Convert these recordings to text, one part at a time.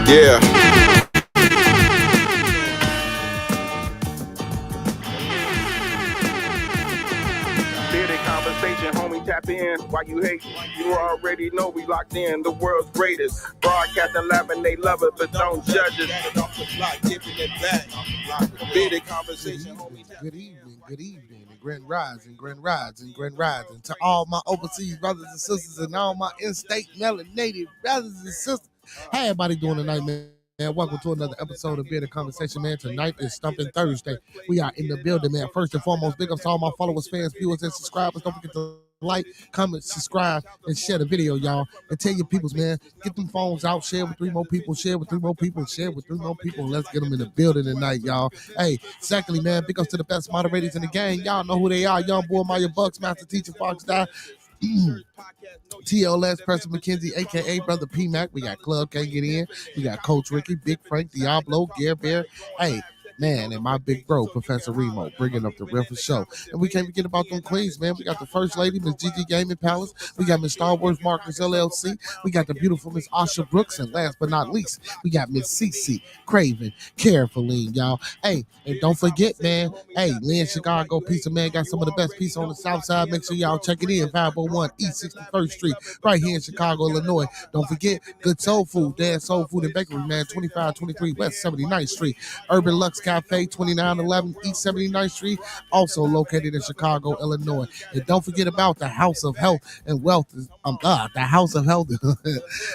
Yeah. Bearded conversation, homie, tap in. Why you hate? You already know we locked in. The world's greatest. Broadcasting live and they love it, but don't judge it. Bearded conversation, homie. Good evening, and grand rising, to all my overseas brothers and sisters and all my in-state melanated brothers and sisters. How everybody doing tonight, man? Welcome to another episode of Bearded Conversation, man. Tonight is Thumpin Thursday. We are in the building, man. First and foremost, big ups to all my followers, fans, viewers, and subscribers. Don't forget to like, comment, subscribe, and share the video, y'all. And tell your peoples, man, get them phones out, share with 3 more people, share with 3 more people, share with 3 more people. And let's get them in the building tonight, y'all. Hey, secondly, man, big ups to the best moderators in the game. Y'all know who they are. Young boy, Maya Bucks, Master Teacher Fox Die. TLS, Preston McKenzie, aka Brother P Mac. We got Club Can't Get In. We got Coach Ricky, Big Frank, Diablo, Gear Bear. Hey, man, and my big bro, Professor Remo, bringing up the real for show. And we can't forget about them queens, man. We got the First Lady, Miss Gigi Gaming Palace. We got Miss Star Wars Marcus LLC. We got the beautiful Miss Asha Brooks. And last but not least, we got Miss CC Craven Carefully, y'all. Hey, and don't forget, man. Hey, Lynn Chicago Pizza, man, got some of the best pizza on the south side. Make sure y'all check it in. 501 East 61st Street, right here in Chicago, Illinois. Don't forget, Good Soul Food, Dad's Soul Food and Bakery, man. 2523 West 79th Street. Urban Lux Cafe, 2911 East 79th Street, also located in Chicago, Illinois. And don't forget about the House of Health and Wealth. The House of Health,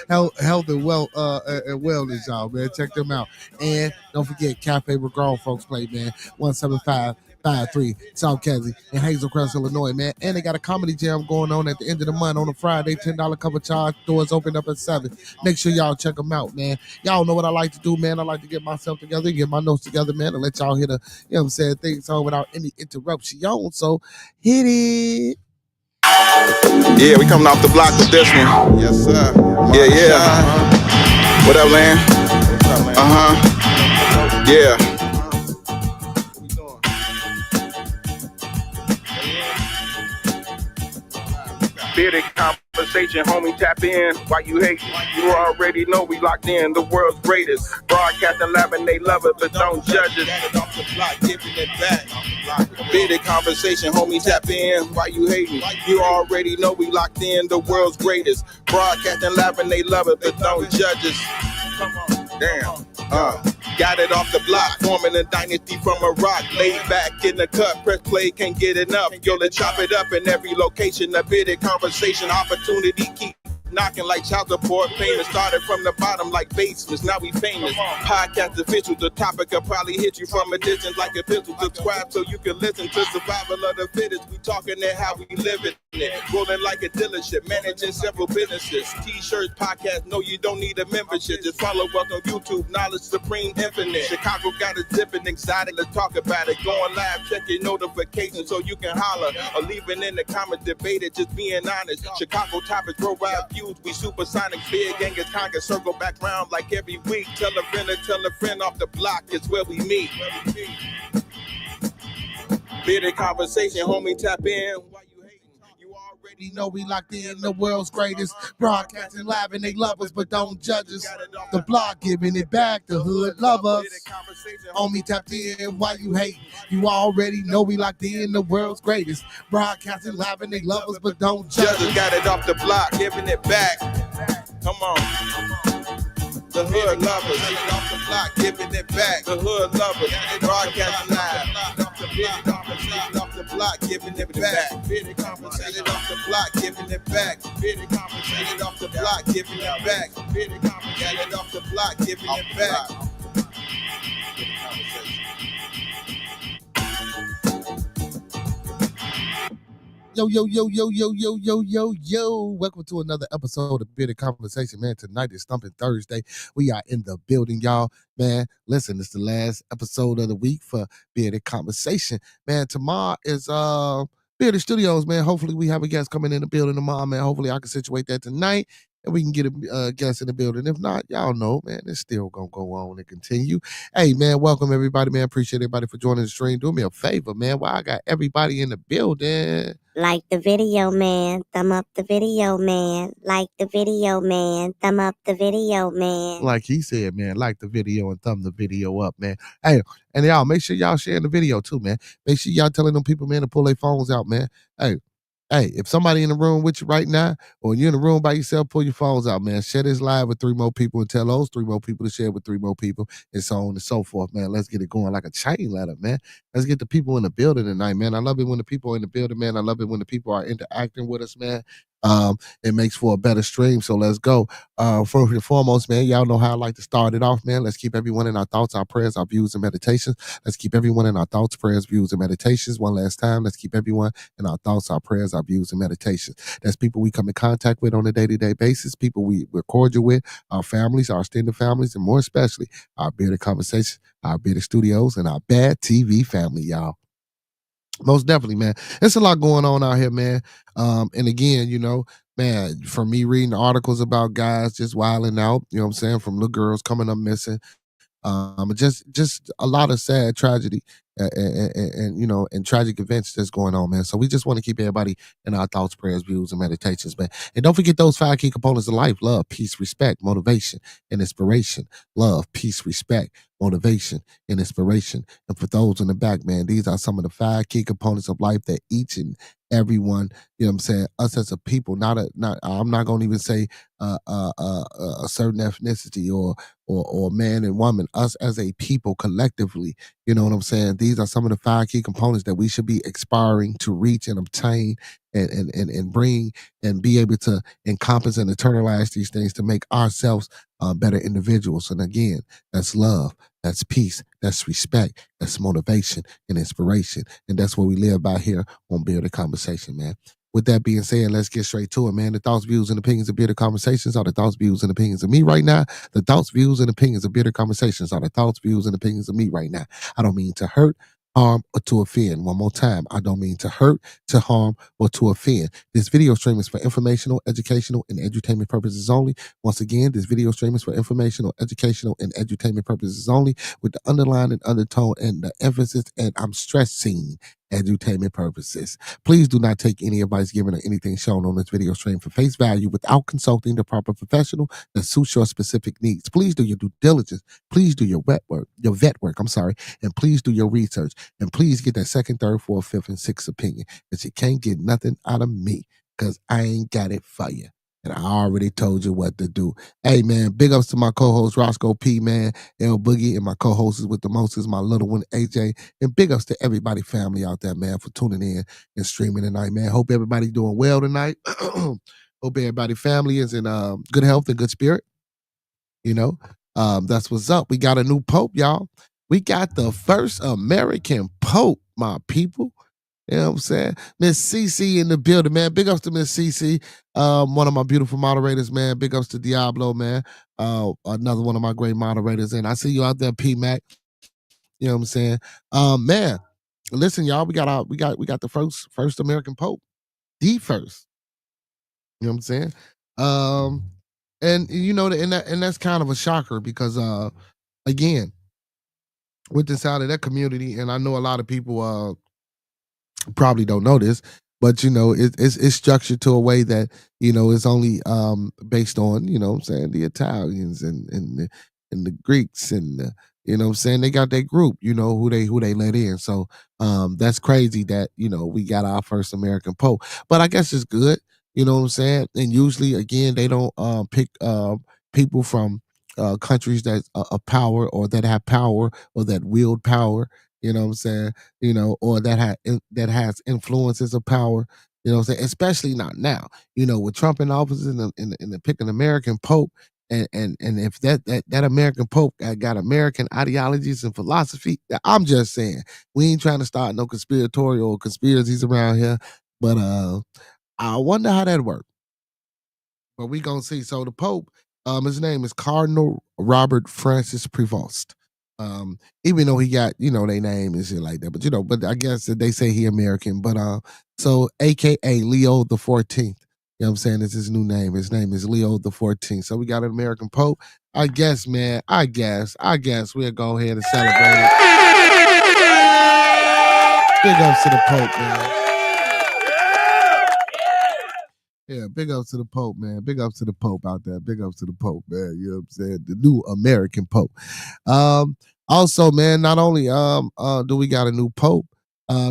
Health and Wealth and Wellness, y'all, man. Check them out. And don't forget Cafe where grown folks play, man. 17553 South Cassie in Hazel Crest, Illinois, man. And they got a comedy jam going on at the end of the month on a Friday, $10 cover charge. Doors open up at 7. Make sure y'all check them out, man. Y'all know what I like to do, man. I like to get myself together, get my notes together, man, and let y'all hear the, you know what I'm saying, things on without any interruption. So hit it. Yeah, we coming off the block with this one. Yes, sir. Yeah. What up, Lan? Yeah. Bearded conversation, homie, tap in. Why you hate? You already know we locked in. The world's greatest. Broadcasting live and they love it, but don't judge it. Bearded conversation, homie, tap in. Why you hating? You already know we locked in. The world's greatest. Broadcasting live and they love it, but don't judge us. Damn. Got it off the block, forming a dynasty from a rock. Laid back in the cut, press play, can't get enough. Yo, let's chop it up in every location. A bearded conversation, opportunity keep knocking like child support payments. Started from the bottom like basements, now we famous. Podcast official, the topic will probably hit you from a distance like a pistol. Subscribe so you can listen to survival of the fittest. We talking it how we live it. Rolling like a dealership, managing several businesses. T-shirts, podcasts, no you don't need a membership. Just follow us on YouTube, Knowledge Supreme Infinite. Chicago got it zipping exotic, let's talk about it. Going live, check your notifications so you can holler. Or leaving in the comments, debate it, just being honest. Chicago topics, road ride views, we supersonic, big gangers, conquer, circle back round like every week. Tell a friend off the block, it's where we meet. Bearded conversation, homie, tap in. You know we locked in the world's greatest, broadcasting live and they love us, but don't judge us. The block giving it back, the hood love us. Homie tapped in, why you hate? You already know we locked in the world's greatest, broadcasting live and they love us, but don't judge us. Got it off the block, giving it back. Come on. The hood love us. Got it off the block, giving it back. The hood love us. Broadcasting live. Off the block, giving it back. Bearded conversation off the block, giving it back. Bearded conversation off the block, giving it back. Bearded conversation off the block, giving it back. Yo. Welcome to another episode of Bearded Conversation, man. Tonight is Thumpin Thursday. We are in the building, y'all. Man, listen, it's the last episode of the week for Bearded Conversation. Man, tomorrow is Bearded Studios, man. Hopefully we have a guest coming in the building tomorrow, man. Hopefully I can situate that tonight. and we can get a guest in the building. If not, y'all know, man, it's still gonna go on and continue. Hey, man, welcome everybody, man. Appreciate everybody for joining the stream. Do me a favor, man. While I got everybody in the building, like the video, man. Thumb up the video, man. Like the video, man. Thumb up the video, man. like he said, man, like the video and thumb the video up, man. Hey, and y'all make sure y'all sharing the video too, man. Make sure y'all telling them people, man, to pull their phones out, man. Hey, if somebody in the room with you right now, or you're in the room by yourself, pull your phones out, man. Share this live with 3 more people and tell those 3 more people to share with 3 more people, and so on and so forth, man. Let's get it going like a chain letter, man. Let's get the people in the building tonight, man. I love it when the people are in the building, man. I love it when the people are interacting with us, man. It makes for a better stream, so let's go. First and foremost, man, y'all know how I like to start it off, man. Let's keep everyone in our thoughts, our prayers, our views, and meditations. Let's keep everyone in our thoughts, prayers, views, and meditations. One last time, let's keep everyone in our thoughts, our prayers, our views, and meditations. That's people we come in contact with on a day-to-day basis, people we're cordial with, our families, our extended families, and more especially our Bearded Conversations, our Bearded Studios, and our Bad TV family, y'all. Most definitely, man. There's a lot going on out here, man. And again, man, for me reading articles about guys just wilding out, you know what I'm saying, from little girls coming up missing, just a lot of sad tragedy and tragic events that's going on, man. So we just want to keep everybody in our thoughts, prayers, views, and meditations, man. And don't forget those 5 key components of life: love, peace, respect, motivation, and inspiration. Love, peace, respect, motivation, and inspiration. And for those in the back, man, these are some of the 5 key components of life that each and everyone, you know what I'm saying, us as a people, I'm not gonna even say a certain ethnicity or man and woman, us as a people collectively, you know what I'm saying? These are some of the 5 key components that we should be aspiring to reach and obtain and bring and be able to encompass and internalize these things to make ourselves better individuals. And again, that's love, that's peace, that's respect, that's motivation and inspiration. And that's what we live by here on Bearded Conversation, man. With that being said, let's get straight to it, man. The thoughts, views, and opinions of Bearded Conversations are the thoughts, views, and opinions of me right now. The thoughts, views, and opinions of Bearded Conversations are the thoughts, views, and opinions of me right now. I don't mean to hurt, harm, or to offend. One more time. I don't mean to hurt, to harm, or to offend. This video stream is for informational, educational, and edutainment purposes only. Once again, this video stream is for informational, educational, and edutainment purposes only, with the underline and undertone and the emphasis, and I'm stressing edutainment purposes. Please do not take any advice given or anything shown on this video stream for face value without consulting the proper professional that suits your specific needs. Please do your due diligence. Please do your vet work, and please do your research. And please get that 2nd, 3rd, 4th, 5th, and 6th opinion, because you can't get nothing out of me, because I ain't got it for you. And I already told you what to do. Hey, man, big ups to my co-host, Roscoe P, man, L Boogie, and my co-host is with the most is my little one, AJ. And big ups to everybody, family out there, man, for tuning in and streaming tonight, man. Hope everybody's doing well tonight. Hope everybody, family is in good health and good spirit. That's what's up. We got a new pope, y'all. We got the first American pope, my people. You know what I'm saying? Miss CC in the building, man. Big ups to Miss CC, one of my beautiful moderators, man. Big ups to Diablo, man. Another one of my great moderators. And I see you out there, P Mac. You know what I'm saying? Man, listen, y'all, we got the first American Pope. The first. You know what I'm saying? And that's kind of a shocker because again, with this out of that community, and I know a lot of people probably don't know this, but it's structured to a way that it's only based on what I'm saying, the Italians and the Greeks and what I'm saying, they got their group, who they let in. So that's crazy that we got our first American Pope, but I guess it's good, what I'm saying. And usually again they don't pick people from countries that are power or that have power or that wield power. You know what I'm saying? Or that has influences of power. You know what I'm saying? Especially not now. With Trump in office and the picking American Pope, and if that American Pope got American ideologies and philosophy, I'm just saying we ain't trying to start no conspiratorial conspiracies around here. But I wonder how that worked. But we gonna see. So the Pope, his name is Cardinal Robert Francis Prevost. Even though he got, their name and shit like that, but I guess that they say he American, but so AKA Leo the 14th, You know what I'm saying? It's his new name. His name is Leo the 14th. So we got an American Pope. I guess, man. I guess we'll go ahead and celebrate it. Big ups to the Pope, man. Yeah, big ups to the Pope, man. Big ups to the Pope out there. Big ups to the Pope, man. You know what I'm saying? The new American Pope. Also, man, not only do we got a new Pope,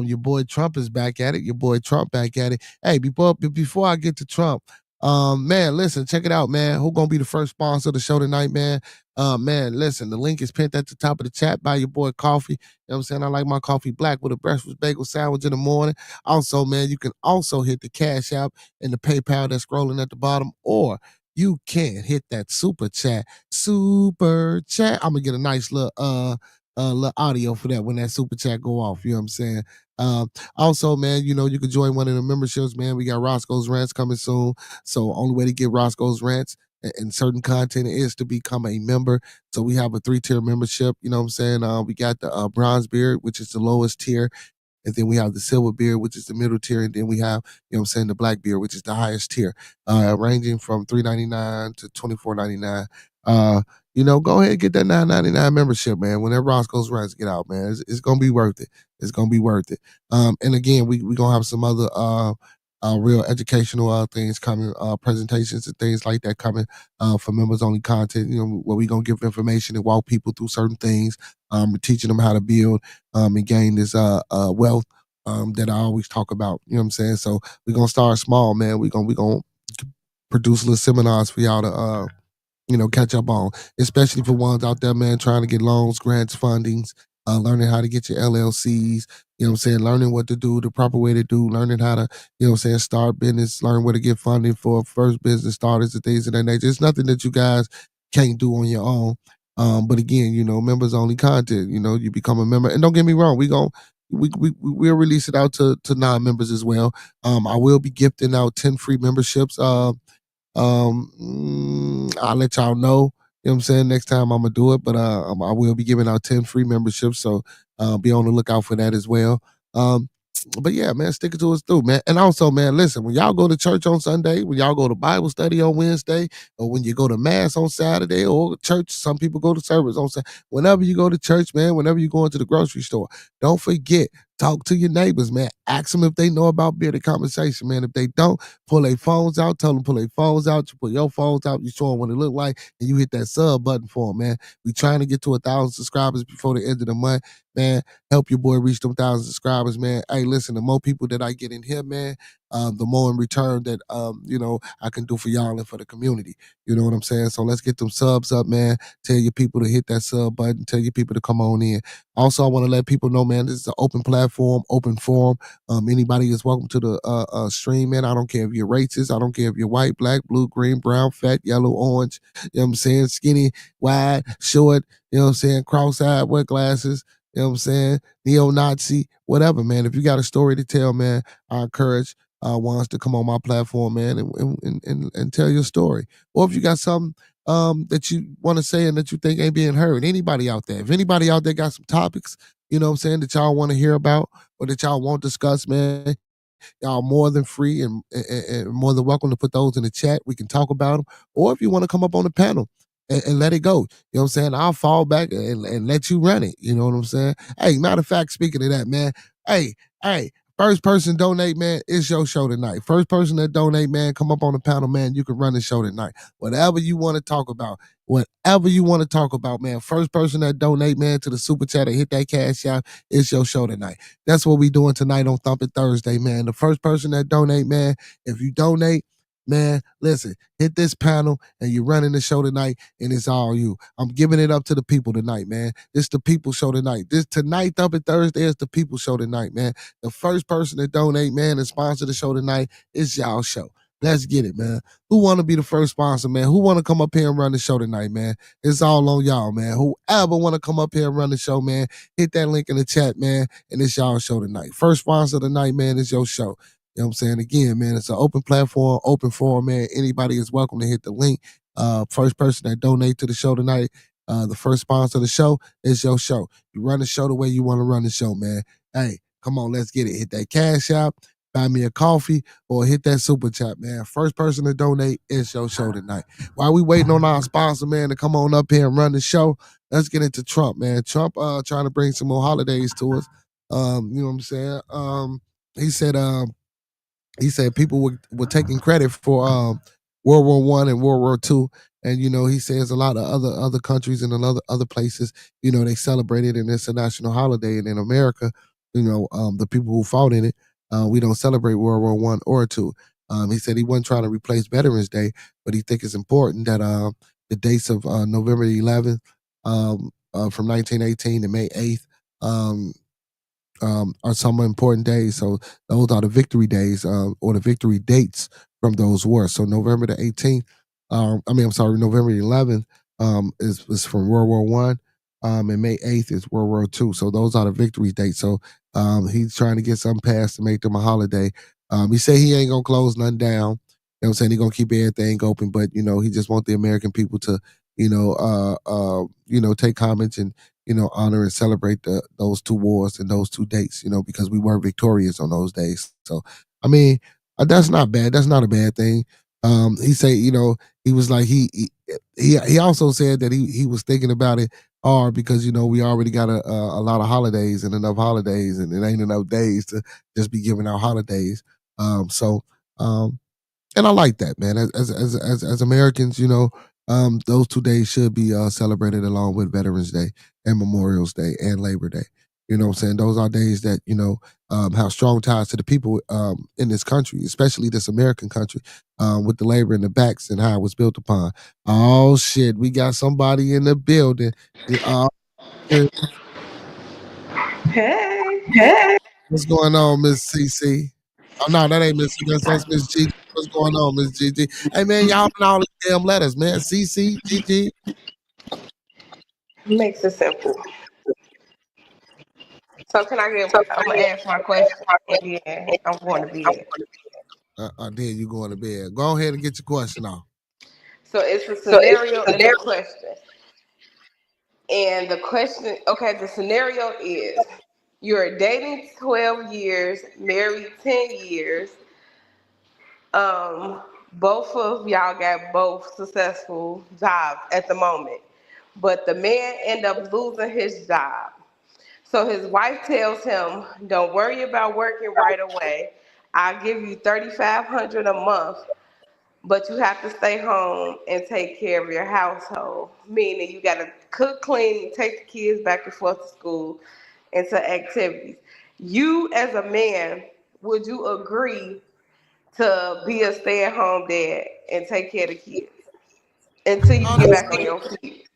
your boy Trump is back at it. Your boy Trump back at it. Hey, before I get to Trump, man, listen, check it out, man. Who gonna be the first sponsor of the show tonight, man? Man, listen, the link is pinned at the top of the chat by your boy Coffee. You know what I'm saying? I like my coffee black with a breakfast bagel sandwich in the morning. Also, man, you can also hit the Cash App and the PayPal that's scrolling at the bottom, or you can hit that super chat. Super chat. I'm gonna get a nice little audio for that when that super chat go off. You know what I'm saying? Also, man, you know, you can join one of the memberships, man. We got Roscoe's Rants coming soon. So only way to get Roscoe's Rants and certain content is to become a member. So we have a 3-tier membership. You know what I'm saying? We got the bronze beard, which is the lowest tier. And then we have the silver beard, which is the middle tier. And then we have, you know what I'm saying, the black beard, which is the highest tier, ranging from $3.99 to $24.99. You know, go ahead and get that $9.99 membership, man. Whenever Roscoe's Runs get out, man, it's going to be worth it. It's going to be worth it. And again, we going to have some other real educational things coming, presentations and things like that coming for members only content, you know, where we going to give information and walk people through certain things. We're teaching them how to build and gain this wealth that I always talk about. You know what I'm saying? So we're going to start small, man. We're going to produce little seminars for y'all to you know, catch up on, especially for ones out there, man, trying to get loans, grants, fundings, learning how to get your LLCs, you know what I'm saying, learning what to do, the proper way to do, learning how to, you know what I'm saying, start business, learn where to get funding for first business starters and things of that nature. It's nothing that you guys can't do on your own. But again, you know, members only content, you know, you become a member. And don't get me wrong, we'll release it out to non-members as well. I will be gifting out 10 free memberships. I'll let y'all know. You know what I'm saying? Next time I'm gonna do it, but I will be giving out 10 free memberships, so be on the lookout for that as well. But yeah, man, stick it to us through, man. And also, man, listen, when y'all go to church on Sunday, when y'all go to Bible study on Wednesday, or when you go to mass on Saturday, or church, some people go to service on Saturday. Whenever you go to church, man, whenever you go into the grocery store, don't forget, talk to your neighbors, man. Ask them if they know about Bearded Conversation, man. If they don't, pull their phones out. Tell them pull their phones out. You pull your phones out. You show them what it look like, and you hit that sub button for them, man. We trying to get to 1,000 subscribers before the end of the month, man. Help your boy reach them 1,000 subscribers, man. Hey, listen, the more people that I get in here, man, the more in return that you know, I can do for y'all and for the community. You know what I'm saying? So let's get them subs up, man. Tell your people to hit that sub button. Tell your people to come on in. Also, I want to let people know, man, this is an open platform, open forum. Anybody is welcome to the stream, man. I don't care if you're racist. I don't care if you're white, black, blue, green, brown, fat, yellow, orange. You know what I'm saying? Skinny, wide, short. You know what I'm saying? Cross-eyed, wear glasses. You know what I'm saying? Neo-Nazi, whatever, man. If you got a story to tell, man, I encourage ones to come on my platform, man, and tell your story. Or if you got something that you want to say and that you think ain't being heard, anybody out there, if anybody out there got some topics, you know what I'm saying, that y'all want to hear about or that y'all want to discuss, man, y'all more than free and more than welcome to put those in the chat. We can talk about them. Or if you want to come up on the panel and let it go, you know what I'm saying, I'll fall back and let you run it. You know what I'm saying? Hey, matter of fact, speaking of that, man, hey, first person donate, man, it's your show tonight. First person that donate, man, come up on the panel, man, you can run the show tonight. Whatever you want to talk about, man, first person that donate, man, to the super chat or hit that cash out, it's your show tonight. That's what we doing tonight on Thumpin' Thursday, man. The first person that donate, man, if you donate, man, listen, hit this panel and you're running the show tonight, and it's all you. I'm giving it up to the people tonight, man. It's the people show tonight. This tonight, Thumpin' Thursday, is the people show tonight, man. The first person to donate, man, and sponsor the show tonight is y'all show. Let's get it, man. Who want to be the first sponsor, man? Who want to come up here and run the show tonight, man? It's all on y'all, man. Whoever want to come up here and run the show, man, hit that link in the chat, man, and it's y'all show tonight. First sponsor tonight, man, is your show. You know what I'm saying? Again, man, it's an open platform, open forum, man. Anybody is welcome to hit the link. First person that donate to the show tonight, the first sponsor of the show is your show. You run the show the way you want to run the show, man. Hey, come on, let's get it. Hit that cash app. buy me a coffee, or hit that super chat, man. First person to donate is your show tonight. While we waiting on our sponsor, man, to come on up here and run the show, let's get into Trump, man. Trump trying to bring some more holidays to us. You know what I'm saying? He said people were taking credit for World War One and World War Two, and he says a lot of other countries and other places, they celebrated an international holiday, and in America, the people who fought in it, we don't celebrate World War One or two. He said he wasn't trying to replace Veterans Day, but he think it's important that the dates of November 11th from 1918 to May 8th. Are some important days. So those are the victory days or the victory dates from those wars. So November the 18th, November the 11th is from World War One, and May 8th is World War Two. So those are the victory dates. So he's trying to get something passed to make them a holiday. He said he ain't gonna close nothing down. You know what I'm saying? He's gonna keep everything open, but he just want the American people to, take comments and honor and celebrate those two wars and those two dates, because we were victorious on those days. So, I mean, that's not bad. That's not a bad thing. He said, he was like he also said that he was thinking about it hard because we already got a lot of holidays and enough holidays, and it ain't enough days to just be giving out holidays. And I like that, man. As Americans, those 2 days should be celebrated along with Veterans Day and Memorial's Day and Labor Day. You know what I'm saying? Those are days that, have strong ties to the people in this country, especially this American country, with the labor and the backs and how it was built upon. Oh, shit. We got somebody in the building. Hey. What's going on, Miss CC? Oh, no, that ain't Miss CC. That's Miss G. What's going on, Miss GG? Hey, man, y'all open all these damn letters, man. CC, GG. Makes it simple. So can I get? I'm gonna ask my question, and then I'm going to bed. Then you going to bed. Go ahead and get your question off. So it's a scenario and a question. And the question, okay, the scenario is you're dating 12 years, married 10 years. Both of y'all got both successful jobs at the moment, but the man ended up losing his job. So his wife tells him, "Don't worry about working right away. I'll give you $3,500 a month, but you have to stay home and take care of your household. Meaning you got to cook, clean, take the kids back and forth to school and to activities." You, as a man, would you agree to be a stay-at-home dad and take care of the kids until you get back on your feet?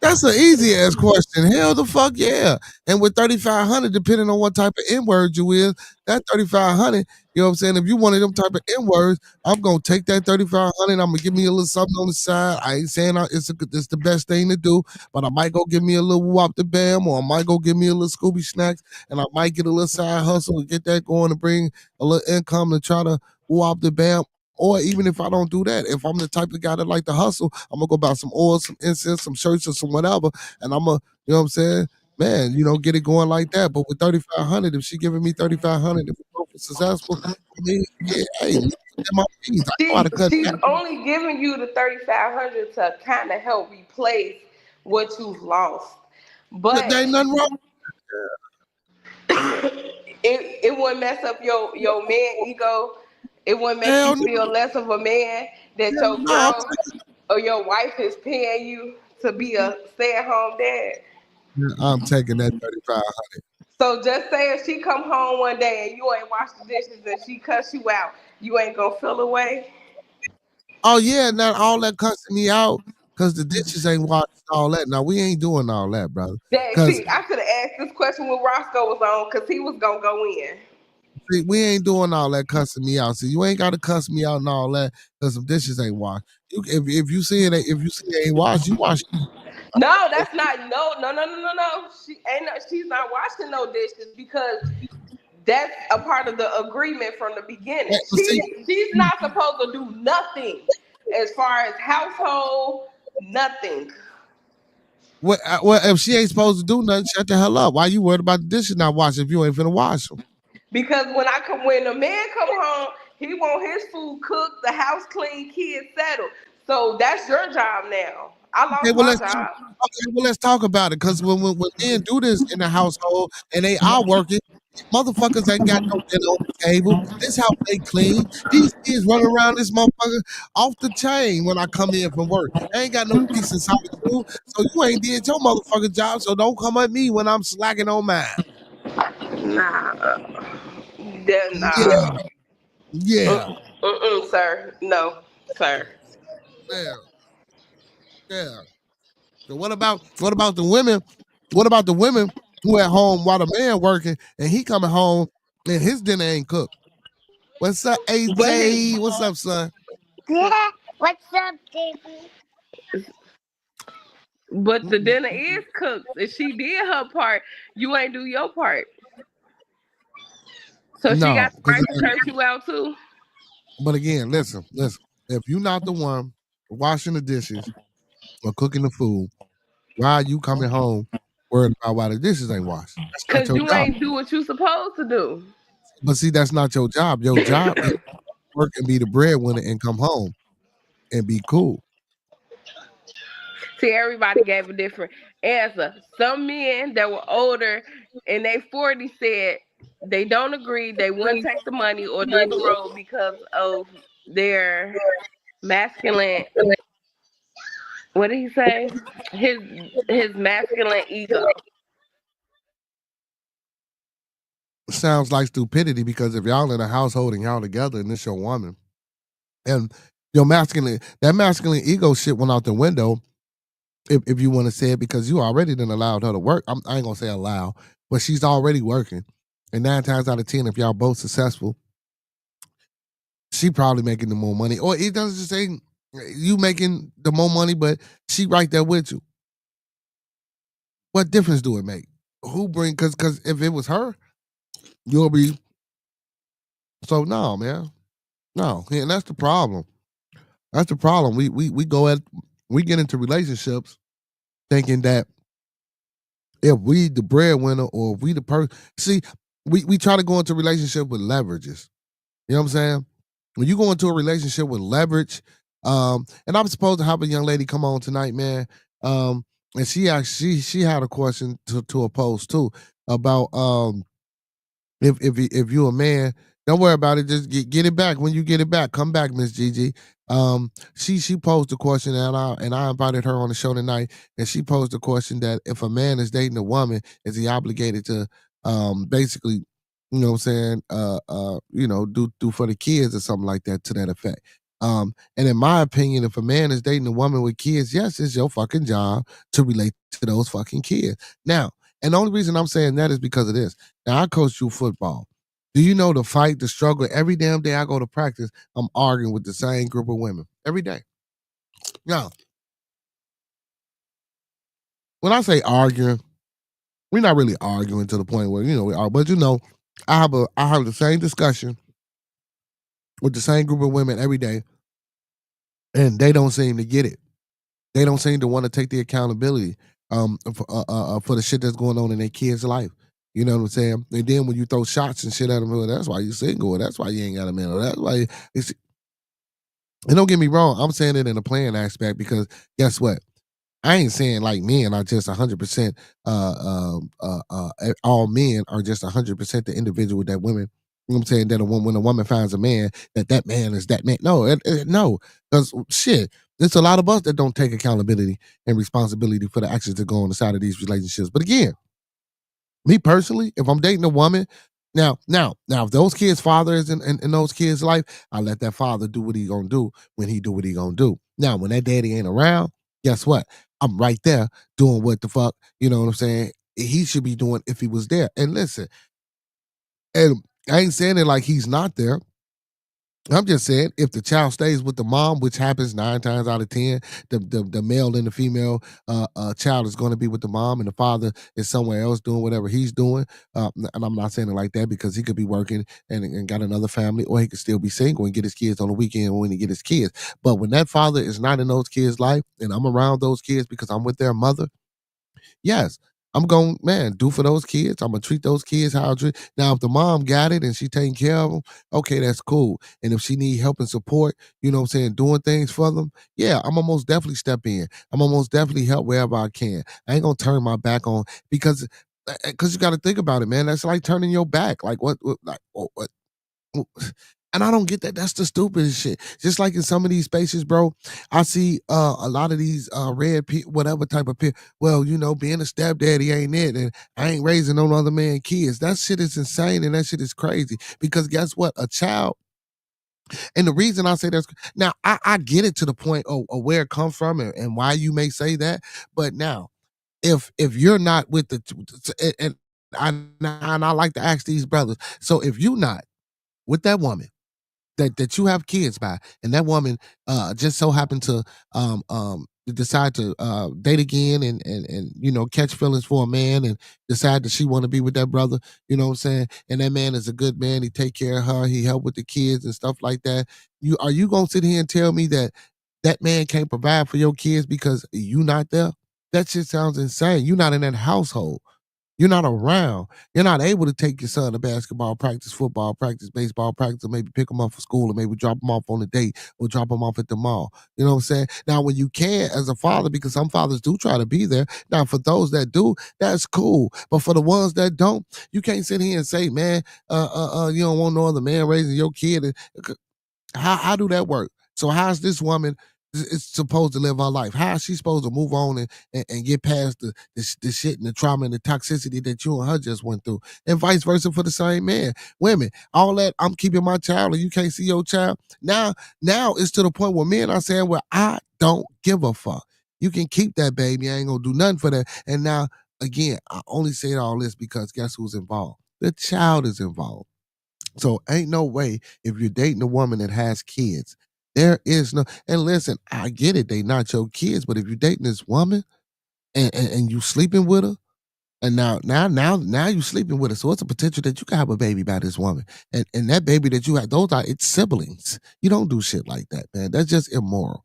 That's an easy ass question. Hell the fuck yeah. And with 3,500, depending on what type of N word you is, that 3,500, you know what I'm saying? If you one of them type of N words, I'm gonna take that 3,500. I'm gonna give me a little something on the side. I ain't saying it's the best thing to do, but I might go give me a little wop the bam, or I might go give me a little Scooby snacks, and I might get a little side hustle and get that going to bring a little income to try to wop the bam. Or even if I don't do that, if I'm the type of guy that like to hustle, I'm gonna go buy some oil, some incense, some shirts, or some whatever, and I'm gonna, you know what I'm saying, man, get it going like that. But with 3,500, if she giving me 3,500, if we both are successful, I mean, yeah, hey, let me put them on fees. I know how to cut She's that. only giving you the 3,500 to kind of help replace what you've lost, but There ain't nothing wrong. it wouldn't mess up your man ego. It wouldn't make Hell you no, feel less of a man that hell your no. girl or your wife is paying you to be a stay-at-home dad. I'm taking that 3,500. So just say if she come home one day and you ain't wash the dishes and she cuss you out, you ain't gonna feel away. Oh yeah, not all that cussing me out because the dishes ain't washed and all that. Now we ain't doing all that, brother. Dang, Because see, I could have asked this question when Roscoe was on because he was gonna go in. see, we ain't doing all that cussing me out. See, you ain't got to cuss me out and all that because some dishes ain't washed. If you see it ain't washed, you wash. No, that's not no. She's not washing no dishes because that's a part of the agreement from the beginning. But see, She's not supposed to do nothing as far as household, nothing. well, if she ain't supposed to do nothing, shut the hell up. Why you worried about the dishes not washed if you ain't finna wash them? Because when a man come home, he want his food cooked, the house clean, kids settled. So that's your job now. I Okay, lost well my let's talk. job. Okay, well let's talk about it. Because when men do this in the household and they are working, motherfuckers ain't got no dinner on the table. This house ain't clean. These kids running around this motherfucker off the chain when I come in from work. I ain't got no decent solid food. So you ain't did your motherfucking job. So don't come at me when I'm slacking on mine. Nah, Yeah, nah. yeah, Sir. No, sir. yeah, yeah. So what about the women? What about the women who at home while the man working and he coming home and his dinner ain't cooked? What's up, But AJ? What's up, son? Yeah. What's up, baby? the dinner is cooked. If she did her part, you ain't do your part. So she got No, the because right to curse you out too. but again, listen. If you're not the one washing the dishes or cooking the food, why are you coming home worried about why the dishes ain't washed? That's not Cause your you job. ain't do what you supposed to do. But see, that's not your job. Your job is to work and be the breadwinner and come home and be cool. See, everybody gave a different answer. Some men that were older in their 40s said they don't agree, they wouldn't take the money or do the role because of their masculine, what did he say? His his masculine ego. Sounds like stupidity because if y'all in a household and y'all together and it's your woman and your masculine ego shit went out the window if you want to say it because you already done allowed her to work. I ain't gonna say allow, but she's already working. And 9 times out of 10, if y'all both successful, she probably making the more money. Or it doesn't just say you making the more money, but she right there with you. What difference do it make? Who bring cause if it was her, you'll be so no, man. No. And that's the problem. That's the problem. We get into relationships thinking that if we the breadwinner or if we the person, see, we try to go into a relationship with leverages. You know what I'm saying? When you go into a relationship with leverage, and I'm supposed to have a young lady come on tonight, man. And she had a question to a post too about if you a man, don't worry about it. Just get it back when you get it back. Come back, Miss Gigi. She posed a question and I invited her on the show tonight, and she posed a question that if a man is dating a woman, is he obligated to basically, you know what I'm saying, do for the kids or something like that to that effect. And in my opinion, if a man is dating a woman with kids, yes, it's your fucking job to relate to those fucking kids. Now, and the only reason I'm saying that is because of this. Now, I coach you football. Do you know the fight, the struggle? Every damn day I go to practice, I'm arguing with the same group of women. Every day. Now, when I say arguing, we're not really arguing to the point where, we are, but I have the same discussion with the same group of women every day, and they don't seem to get it. They don't seem to want to take the accountability for the shit that's going on in their kids' life. You know what I'm saying? And then when you throw shots and shit at them, well, that's why you single. Or that's why you ain't got a man. Or that's why. And don't get me wrong, I'm saying it in a playing aspect because guess what? I ain't saying like men are just 100%. All men are just 100% the individual that women. You know what I'm saying that when a woman finds a man, that man is that man. No, no, because shit, there's a lot of us that don't take accountability and responsibility for the actions that go on the side of these relationships. But again, me personally, if I'm dating a woman, now, if those kids' father is in those kids' life, I let that father do what he gonna do when he do what he gonna do. Now, when that daddy ain't around, guess what? I'm right there doing what the fuck, you know what I'm saying? He should be doing if he was there. And listen, and I ain't saying it like he's not there. I'm just saying, if the child stays with the mom, which happens 9 times out of 10, the male and the female child is going to be with the mom, and the father is somewhere else doing whatever he's doing. And I'm not saying it like that because he could be working and got another family, or he could still be single and get his kids on the weekend when he get his kids. But when that father is not in those kids' life, and I'm around those kids because I'm with their mother, yes, I'm going, man, do for those kids. I'm gonna treat those kids how I treat. Now, if the mom got it and she taking care of them, okay, that's cool. And if she need help and support, you know what I'm saying, doing things for them, yeah, I'm gonna most definitely step in. I'm gonna most definitely help wherever I can. I ain't gonna turn my back on because you got to think about it, man. That's like turning your back. Like what like what and I don't get that. That's the stupidest shit. Just like in some of these spaces, bro, I see a lot of these whatever type of well, you know, being a stepdaddy ain't it, and I ain't raising no other man kids. That shit is insane, and that shit is crazy. Because guess what? A child, and the reason I say that's now, I get it to the point of where it comes from and why you may say that, but now if you're not with and I like to ask these brothers, so if you not with that woman that you have kids by, and that woman just so happened to decide to date again and you know catch feelings for a man and decide that she want to be with that brother, you know what I'm saying? And that man is a good man. He take care of her. He help with the kids and stuff like that. You gonna sit here and tell me that that man can't provide for your kids because you not there? That shit sounds insane. You not in that household. You're not around. You're not able to take your son to basketball practice, football practice, baseball practice, or maybe pick him up for school, or maybe drop him off on a date, or drop him off at the mall. You know what I'm saying? Now, when you can, as a father, because some fathers do try to be there. Now, for those that do, that's cool. But for the ones that don't, you can't sit here and say, man, you don't want no other man raising your kid. How do that work? So how's this woman is supposed to live her life? How is she supposed to move on and get past the shit and the trauma and the toxicity that you and her just went through? And vice versa for the same man. Women, all that I'm keeping my child and you can't see your child. Now it's to the point where men are saying, well, I don't give a fuck. You can keep that baby. I ain't gonna do nothing for that. And now, again, I only say all this because guess who's involved? The child is involved. So ain't no way if you're dating a woman that has kids, there is no. And listen, I get it, they not your kids, but if you're dating this woman and you sleeping with her, and now you sleeping with her, so it's a potential that you can have a baby by this woman, and that baby that you have, those are its siblings. You don't do shit like that, man. That's just immoral.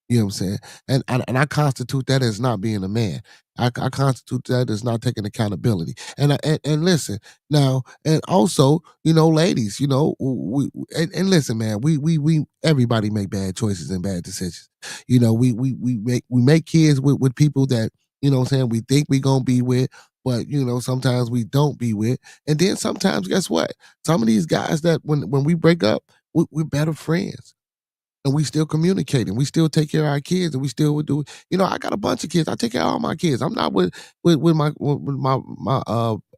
You know what I'm saying? And I constitute that as not being a man. I constitute that as not taking accountability. And listen now, and also, you know, ladies, you know, and listen, man, we everybody make bad choices and bad decisions. You know, we make kids with people that, you know what I'm saying, we think we gonna be with, but you know, sometimes we don't be with. And then sometimes, guess what? Some of these guys that when we break up, we're better friends and we still communicate and we still take care of our kids and we still would do. You know, I got a bunch of kids. I take care of all my kids. I'm not with my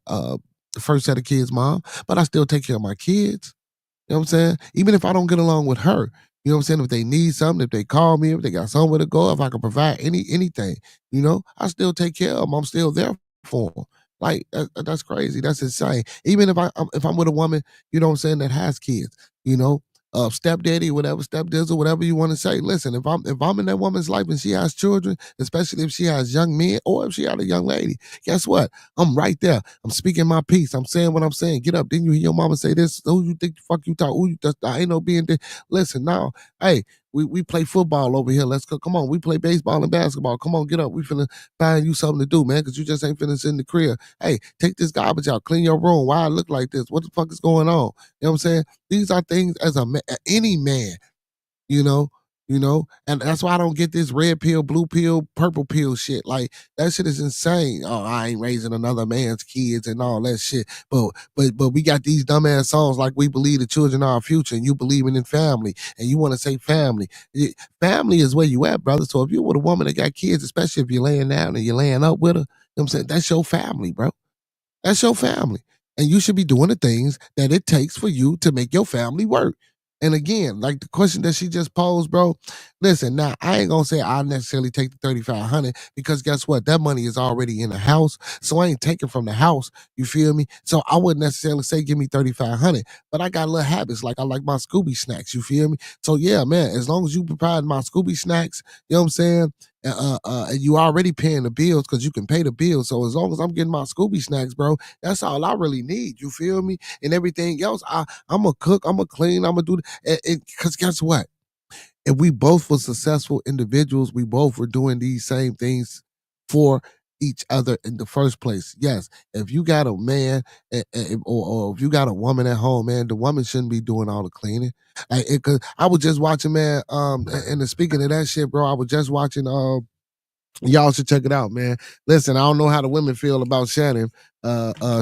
the first set of kids mom, but I still take care of my kids. You know what I'm saying? Even if I don't get along with her, you know what I'm saying? If they need something, if they call me, if they got somewhere to go, if I can provide anything, you know, I still take care of them. I'm still there for them. Like that's crazy. That's insane. Even if I'm with a woman, you know what I'm saying, that has kids, you know, stepdaddy, whatever, stepdizzle, whatever you want to say. Listen, if I'm in that woman's life and she has children, especially if she has young men or if she had a young lady, guess what? I'm right there. I'm speaking my piece. I'm saying what I'm saying. Get up. Didn't you hear your mama say this? Who you think the fuck you talk? Who you just I ain't no being there. Listen, now, hey, we play football over here. Let's go. Come on. We play baseball and basketball. Come on, get up. We finna find you something to do, man, because you just ain't finna sit in the crib. Hey, take this garbage out. Clean your room. Why I look like this? What the fuck is going on? You know what I'm saying? These are things as any man, you know, and that's why I don't get this red pill, blue pill, purple pill shit. Like that shit is insane. Oh, I ain't raising another man's kids and all that shit. But we got these dumbass songs like we believe the children are our future, and you believing in family, and you want to say family. Family is where you at, brother. So if you're with a woman that got kids, especially if you're laying down and you're laying up with her, you know what I'm saying, that's your family, bro. That's your family. And you should be doing the things that it takes for you to make your family work. And again, like the question that she just posed, bro, listen, now I ain't gonna say I necessarily take the 3,500 because guess what? That money is already in the house. So I ain't taking from the house. You feel me? So I wouldn't necessarily say give me 3,500, but I got little habits. Like I like my Scooby snacks. You feel me? So yeah, man, as long as you provide my Scooby snacks, you know what I'm saying? And you already paying the bills because you can pay the bills. So as long as I'm getting my Scooby snacks, bro, that's all I really need. You feel me? And everything else, I'm a cook, I'm a clean, I'm a do. Because guess what? If we both were successful individuals, we both were doing these same things for each other in the first place. Yes, if you got a man or if you got a woman at home, man, the woman shouldn't be doing all the cleaning. Cause I was just watching, man. And speaking of that shit, bro, I was just watching. Y'all should check it out, man. Listen, I don't know how the women feel about Shannon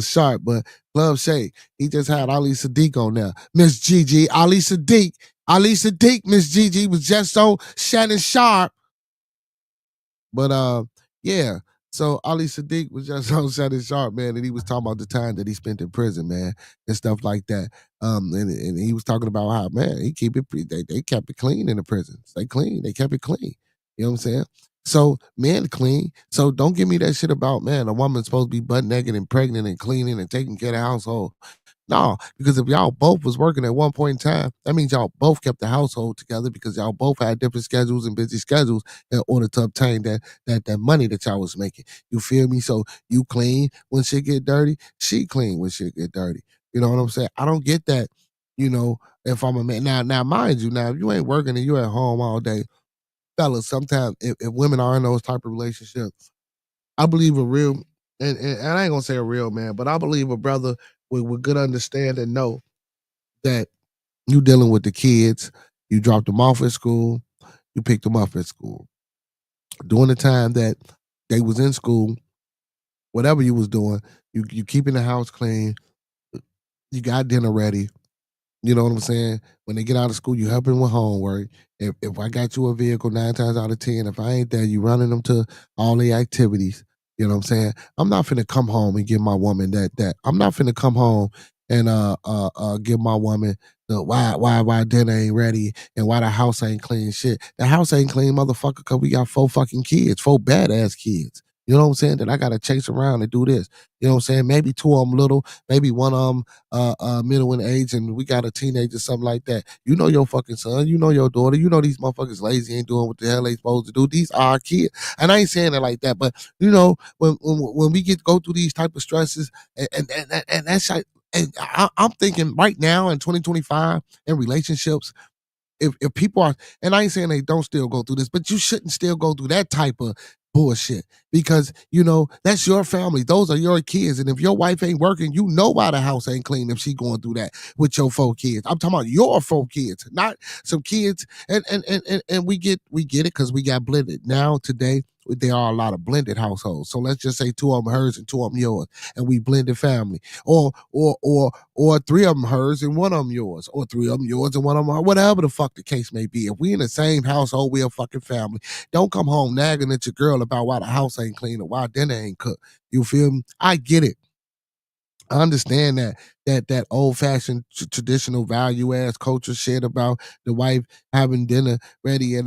Sharp, but Club Shay, he just had Ali Sadiq on there. Miss Gigi, Ali Sadiq, Miss Gigi was just on Shannon Sharp. But yeah. So Ali Sadiq was just on Shannon Sharp, man, and he was talking about the time that he spent in prison, man, and stuff like that. And he was talking about how, man, he keep it they kept it clean in the prisons. They kept it clean. You know what I'm saying? So men clean. So don't give me that shit about, man, a woman's supposed to be butt naked and pregnant and cleaning and taking care of the household. No, because if y'all both was working at one point in time, that means y'all both kept the household together because y'all both had different schedules and busy schedules in order to obtain that money that y'all was making. You feel me? So you clean when shit get dirty, she clean when shit get dirty. You know what I'm saying? I don't get that, if I'm a man. Now mind you, now if you ain't working and you at home all day, fellas, sometimes if women are in those type of relationships, I believe a real, and I ain't gonna say a real man, but I believe a brother with good understanding know that you dealing with the kids, you dropped them off at school, you picked them up at school. During the time that they was in school, whatever you was doing, you keeping the house clean, you got dinner ready. You know what I'm saying? When they get out of school, you helping with homework. If I got you a vehicle 9 times out of 10, if I ain't there, you running them to all the activities. You know what I'm saying? I'm not finna come home and give my woman that. I'm not finna come home and give my woman the why dinner ain't ready and why the house ain't clean. Shit, the house ain't clean, motherfucker, because we got 4 fucking kids, 4 badass kids. You know what I'm saying? That I gotta chase around and do this. You know what I'm saying? Maybe 2 of them little, maybe one of them middle in age, and we got a teenager, something like that. You know your fucking son, you know your daughter, you know these motherfuckers lazy, ain't doing what the hell they supposed to do. These are our kids. And I ain't saying it like that, but when we go through these type of stresses, and that's like, and I'm thinking right now in 2025 in relationships, if people are, and I ain't saying they don't still go through this, but you shouldn't still go through that type of bullshit because that's your family, those are your kids, and if your wife ain't working, why the house ain't clean if she going through that with your 4 kids. I'm talking about your 4 kids, not some kids, and we get it because we got blended now today. There are a lot of blended households, so let's just say 2 of them hers and 2 of them yours, and we blended family, or 3 of them hers and 1 of them yours, or 3 of them yours and 1 of them, whatever the fuck the case may be. If we in the same household, we a fucking family. Don't come home nagging at your girl about why the house ain't clean or why dinner ain't cooked. You feel me? I get it. I understand that old fashioned traditional value ass culture shit about the wife having dinner ready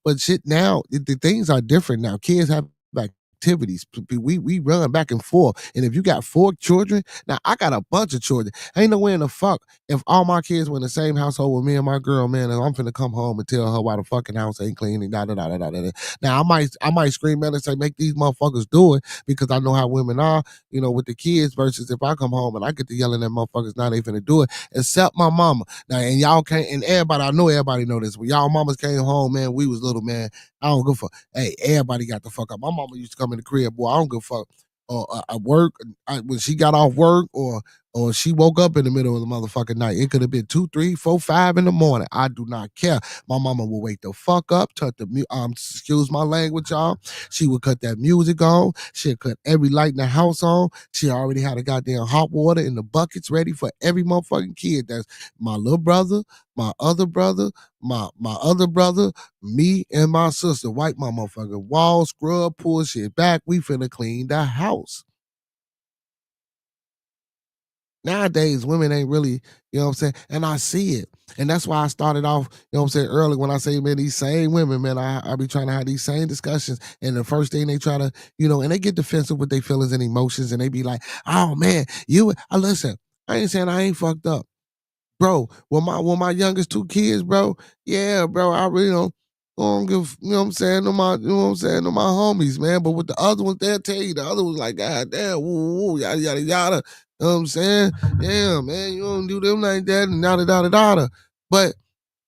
but shit now the things are different now. Kids have activities. We run back and forth, and if you got 4 children, now I got a bunch of children. Ain't no way in the fuck if all my kids were in the same household with me and my girl, man, and I'm finna come home and tell her why the fucking house ain't clean and da da da da da da. Now I might scream at her and say, make these motherfuckers do it because I know how women are, with the kids, versus if I come home and I get to yelling at motherfuckers, now they finna do it, except my mama. Now, and y'all can't, and everybody, I know everybody know this. When y'all mamas came home, man, we was little, man. I don't give a fuck. Hey, everybody got the fuck up. My mama used to come in the crib, boy, I don't give a fuck. I work, when she got off work, or she woke up in the middle of the motherfucking night. It could have been 2, 3, 4, 5 in the morning. I do not care. My mama will wake the fuck up, excuse my language, y'all. She would cut that music on. She'll cut every light in the house on. She already had a goddamn hot water in the buckets ready for every motherfucking kid. That's my little brother, my other brother, my other brother, me, and my sister. Wipe my motherfucking wall, scrub, pull shit back. We finna clean the house. Nowadays, women ain't really, you know what I'm saying? And I see it. And that's why I started off, you know what I'm saying, early when I say, man, these same women, man, I be trying to have these same discussions. And the first thing they try to, and they get defensive with their feelings and emotions. And they be like, oh, man, listen, I ain't saying I ain't fucked up. Bro, when my youngest 2 kids, bro, yeah, bro, I really don't give, you know what I'm saying, to my, to my homies, man. But with the other ones, they'll tell you, the other ones like, God damn, woo, woo, yada, yada, yada. You know what I'm saying? Yeah, man, you don't do them like that, and yada, yada, yada. But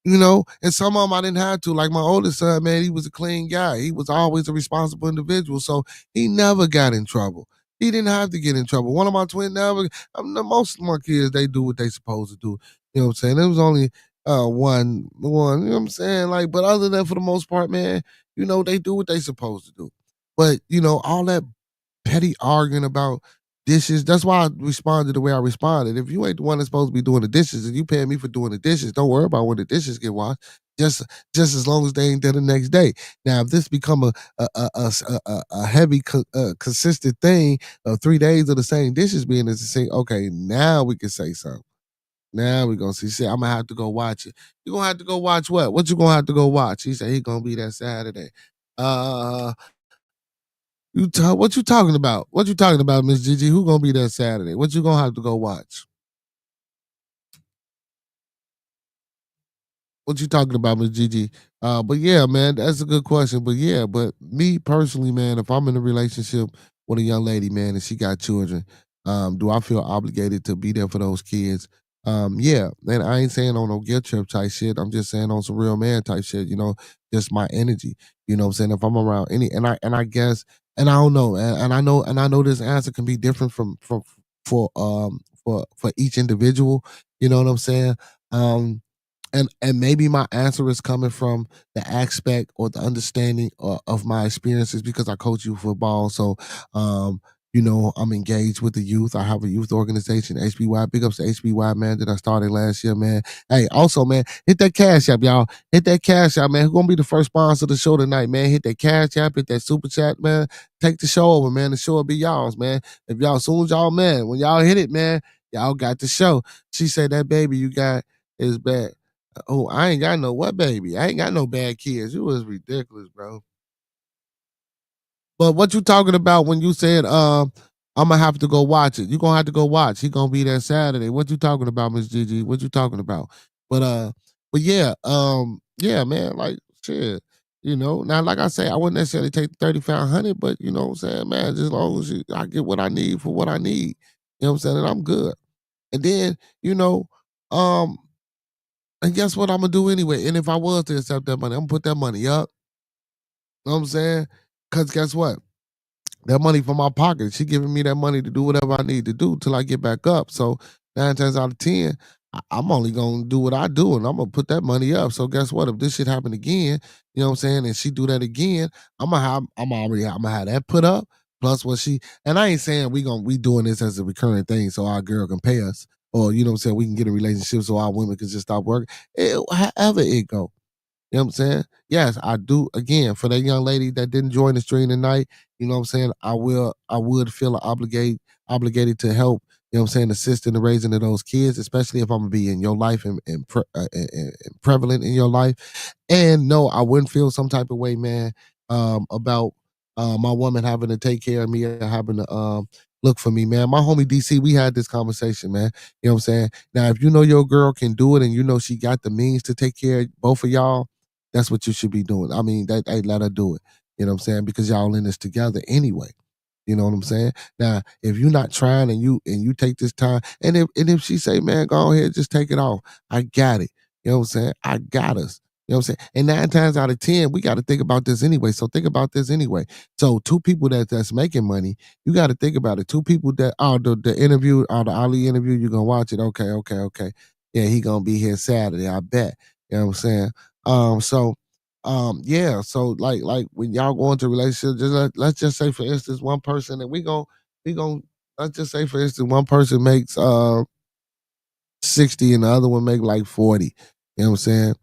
And some of them I didn't have to. Like my oldest son, man, he was a clean guy. He was always a responsible individual, so he never got in trouble. He didn't have to get in trouble. One of my twins never. Most of my kids, they do what they supposed to do. You know what I'm saying? There was only one. You know what I'm saying? Like, but other than for the most part, man, they do what they supposed to do. But all that petty arguing about dishes. That's why I responded the way I responded. If you ain't the one that's supposed to be doing the dishes and you paying me for doing the dishes, don't worry about when the dishes get washed. Just just as long as they ain't there the next day. Now, if this become a heavy, consistent thing of 3 days of the same dishes being in the sink, okay, now we can say something. Now we gonna see. Shit, I'm gonna have to go watch it. You gonna have to go watch what? What you gonna have to go watch? He said he gonna be there Saturday. Uh, what you talking about? What you talking about, Miss Gigi? Who gonna be there Saturday? What you gonna have to go watch? What you talking about, Miss Gigi? But yeah, man, that's a good question. But yeah, but me personally, man, if I'm in a relationship with a young lady, man, and she got children, do I feel obligated to be there for those kids? Yeah, and I ain't saying on no guilt trip type shit. I'm just saying on some real man type shit. Just my energy. You know what I'm saying? If I'm around and I guess and I don't know, and I know this answer can be different from for each individual. You know what I'm saying? And maybe my answer is coming from the aspect or the understanding of my experiences because I coach youth football. So, I'm engaged with the youth. I have a youth organization, HBY. Big ups to HBY, man, that I started last year, man. Hey, also, man, hit that cash app, y'all. Hit that cash app, man. Who's gonna be the first sponsor of the show tonight, man? Hit that cash app, hit that super chat, man. Take the show over, man. The show will be y'all's, man. If y'all, as soon as y'all, man, when y'all hit it, man, y'all got the show. She said that baby you got is bad. Oh, I ain't got no what baby. I ain't got no bad kids. You was ridiculous, bro. But what you talking about when you said I'm gonna have to go watch it? You gonna have to go watch. He gonna be there Saturday. What you talking about, Miss Gigi? What you talking about? But yeah, yeah, man, like shit. Now like I say, I wouldn't necessarily take the 3500, but you know what I'm saying, man, just as long as I get what I need for what I need, you know what I'm saying, and I'm good. And then, um, and guess what I'm gonna do anyway? And if I was to accept that money, I'm gonna put that money up. You know what I'm saying? Cause guess what? That money from my pocket. She giving me that money to do whatever I need to do till I get back up. So 9 times out of 10, I'm only gonna do what I do and I'm gonna put that money up. So guess what? If this shit happen again, you know what I'm saying, and she do that again, I'm gonna have that put up. Plus what she and I ain't saying we doing this as a recurring thing so our girl can pay us. Or you know what I'm saying, we can get a relationship so our women can just stop working. However it go. You know what I'm saying? Yes, I do. Again, for that young lady that didn't join the stream tonight, you know what I'm saying? I would feel obligated to help, you know what I'm saying, assist in the raising of those kids, especially if I'm gonna be in your life and prevalent in your life. And no, I wouldn't feel some type of way, man, about my woman having to take care of me or having to look for me, man. My homie DC, we had this conversation, man. You know what I'm saying? Now, if you know your girl can do it and you know she got the means to take care of both of y'all, that's what you should be doing. I mean, hey, let her do it. You know what I'm saying? Because y'all in this together anyway. You know what I'm saying? Now, if you're not trying and you take this time, and if she say, man, go ahead, just take it off. I got it. You know what I'm saying? I got us. You know what I'm saying? And 9 times out of 10, we got to think about this anyway. So think about this anyway. So two people that's making money, you got to think about it. Two people that the interview or the Ali interview, you're gonna watch it. Okay. Yeah, he gonna be here Saturday. I bet. You know what I'm saying? So yeah, so like when y'all go into a relationship, let's just say for instance, one person and we gon' let's just say for instance, one person makes 60 and the other one make like 40. You know what I'm saying?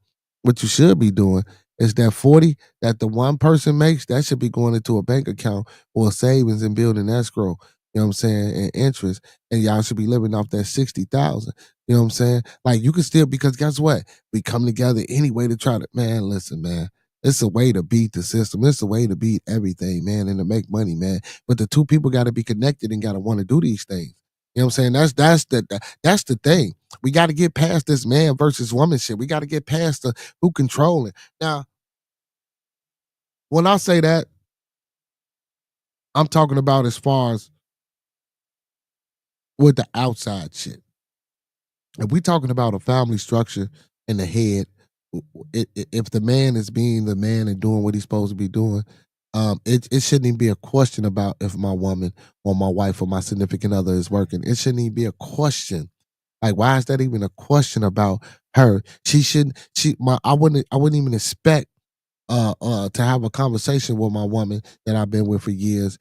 What you should be doing is that 40 that the one person makes, that should be going into a bank account or savings and building escrow. You know what I'm saying? And interest. And y'all should be living off that 60,000. You know what I'm saying? Like you can still because guess what? We come together anyway to try to man, listen, man. It's a way to beat the system. It's a way to beat everything, man, and to make money, man. But the two people got to be connected and got to want to do these things. You know what I'm saying? That's the thing. We got to get past this man versus woman shit. We got to get past the who controlling. Now, when I say that, I'm talking about as far as with the outside shit. If we talking about a family structure in the head, if the man is being the man and doing what he's supposed to be doing, it shouldn't even be a question about if my woman or my wife or my significant other is working. It shouldn't even be a question. Like, why is that even a question about her? She shouldn't. I wouldn't even expect to have a conversation with my woman that I've been with for years.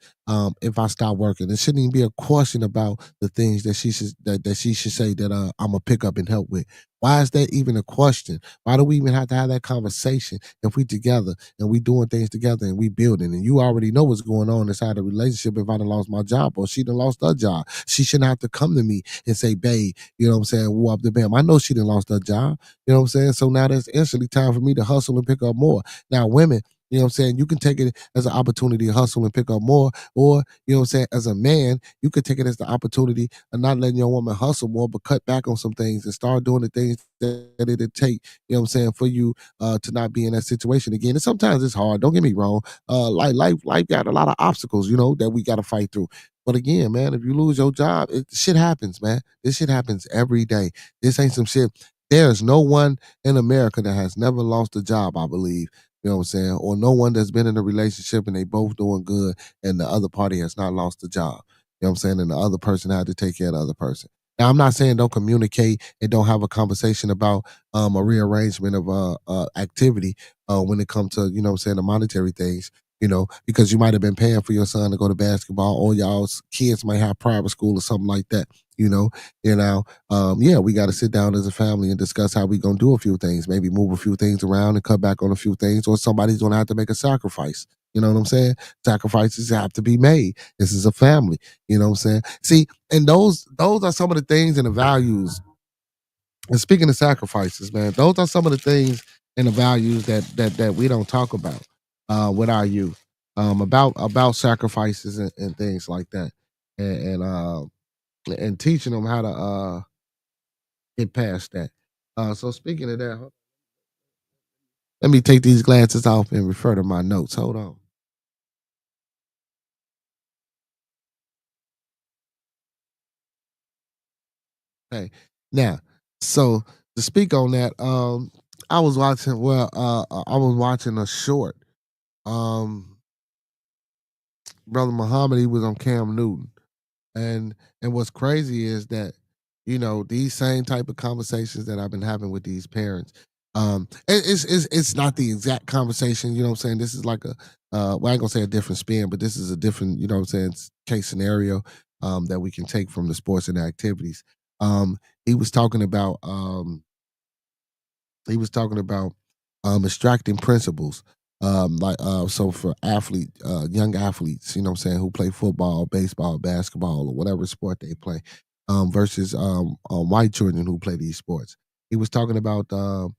If I stop working, it shouldn't even be a question about the things that she should say that I'm gonna pick up and help with. Why is that even a question? Why do we even have to have that conversation if we together and we doing things together and we building and you already know what's going on inside the relationship? If I done lost my job or she done lost her job, she shouldn't have to come to me and say, "Babe, you know what I'm saying? Woo up the bam." I know she done lost her job. You know what I'm saying? So now that's instantly time for me to hustle and pick up more. Now, women, you know what I'm saying? You can take it as an opportunity to hustle and pick up more, or, you know what I'm saying, as a man, you could take it as the opportunity of not letting your woman hustle more, but cut back on some things and start doing the things that it'd take, you know what I'm saying, for you to not be in that situation again. And sometimes it's hard. Don't get me wrong. Life got a lot of obstacles, you know, that we got to fight through. But again, man, if you lose your job, shit happens, man. This shit happens every day. This ain't some shit. There's no one in America that has never lost a job, I believe. You know what I'm saying? Or no one that's been in a relationship and they both doing good and the other party has not lost a job. You know what I'm saying? And the other person had to take care of the other person. Now, I'm not saying don't communicate and don't have a conversation about a rearrangement of activity when it comes to, you know what I'm saying, the monetary things, you know, because you might have been paying for your son to go to basketball or y'all's kids might have private school or something like that, you know. Yeah, we got to sit down as a family and discuss how we gonna do a few things. Maybe move a few things around and cut back on a few things, or somebody's gonna have to make a sacrifice. You know what I'm saying? Sacrifices have to be made. This is a family. You know what I'm saying? See, and those are some of the things and the values. And speaking of sacrifices, man, those are some of the things and the values that we don't talk about with our youth. About sacrifices and things like that. And teaching them how to get past that. So speaking of that, let me take these glasses off and refer to my notes. Hold on. Okay. Now, so to speak on that, I was watching. Well, I was watching a short. Um, Brother Muhammad, he was on Cam Newton. And what's crazy is that, you know, these same type of conversations that I've been having with these parents, it's not the exact conversation, you know what I'm saying? This is like a well, I ain't gonna say a different spin, but this is a different, you know what I'm saying, case scenario that we can take from the sports and the activities. Um, he was talking about he was talking about extracting principles. So for young athletes, you know what I'm saying, who play football, baseball, basketball, or whatever sport they play, versus white children who play these sports. He was talking about the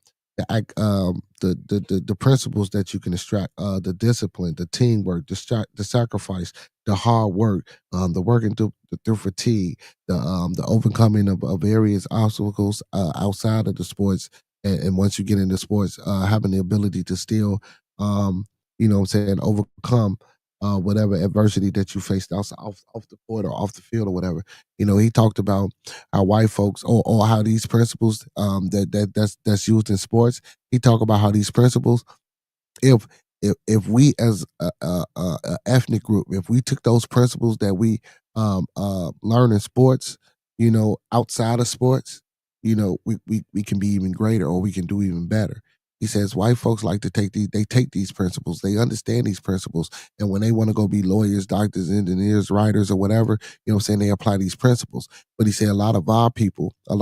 principles that you can extract, the discipline, the teamwork, the sacrifice, the hard work, the working through fatigue, the overcoming of various obstacles outside of the sports, and once you get into sports, having the ability to still, you know what I'm saying, overcome whatever adversity that you faced off the court or off the field or whatever. You know, he talked about how white folks, or how these principles that's used in sports. He talked about how these principles, if if we as a ethnic group, if we took those principles that we learn in sports, you know, outside of sports, you know, we can be even greater, or we can do even better. He says white folks like to take these principles, they understand these principles, and when they want to go be lawyers, doctors, engineers, writers, or whatever, you know what I'm saying, they apply these principles. But he said a lot of our people, my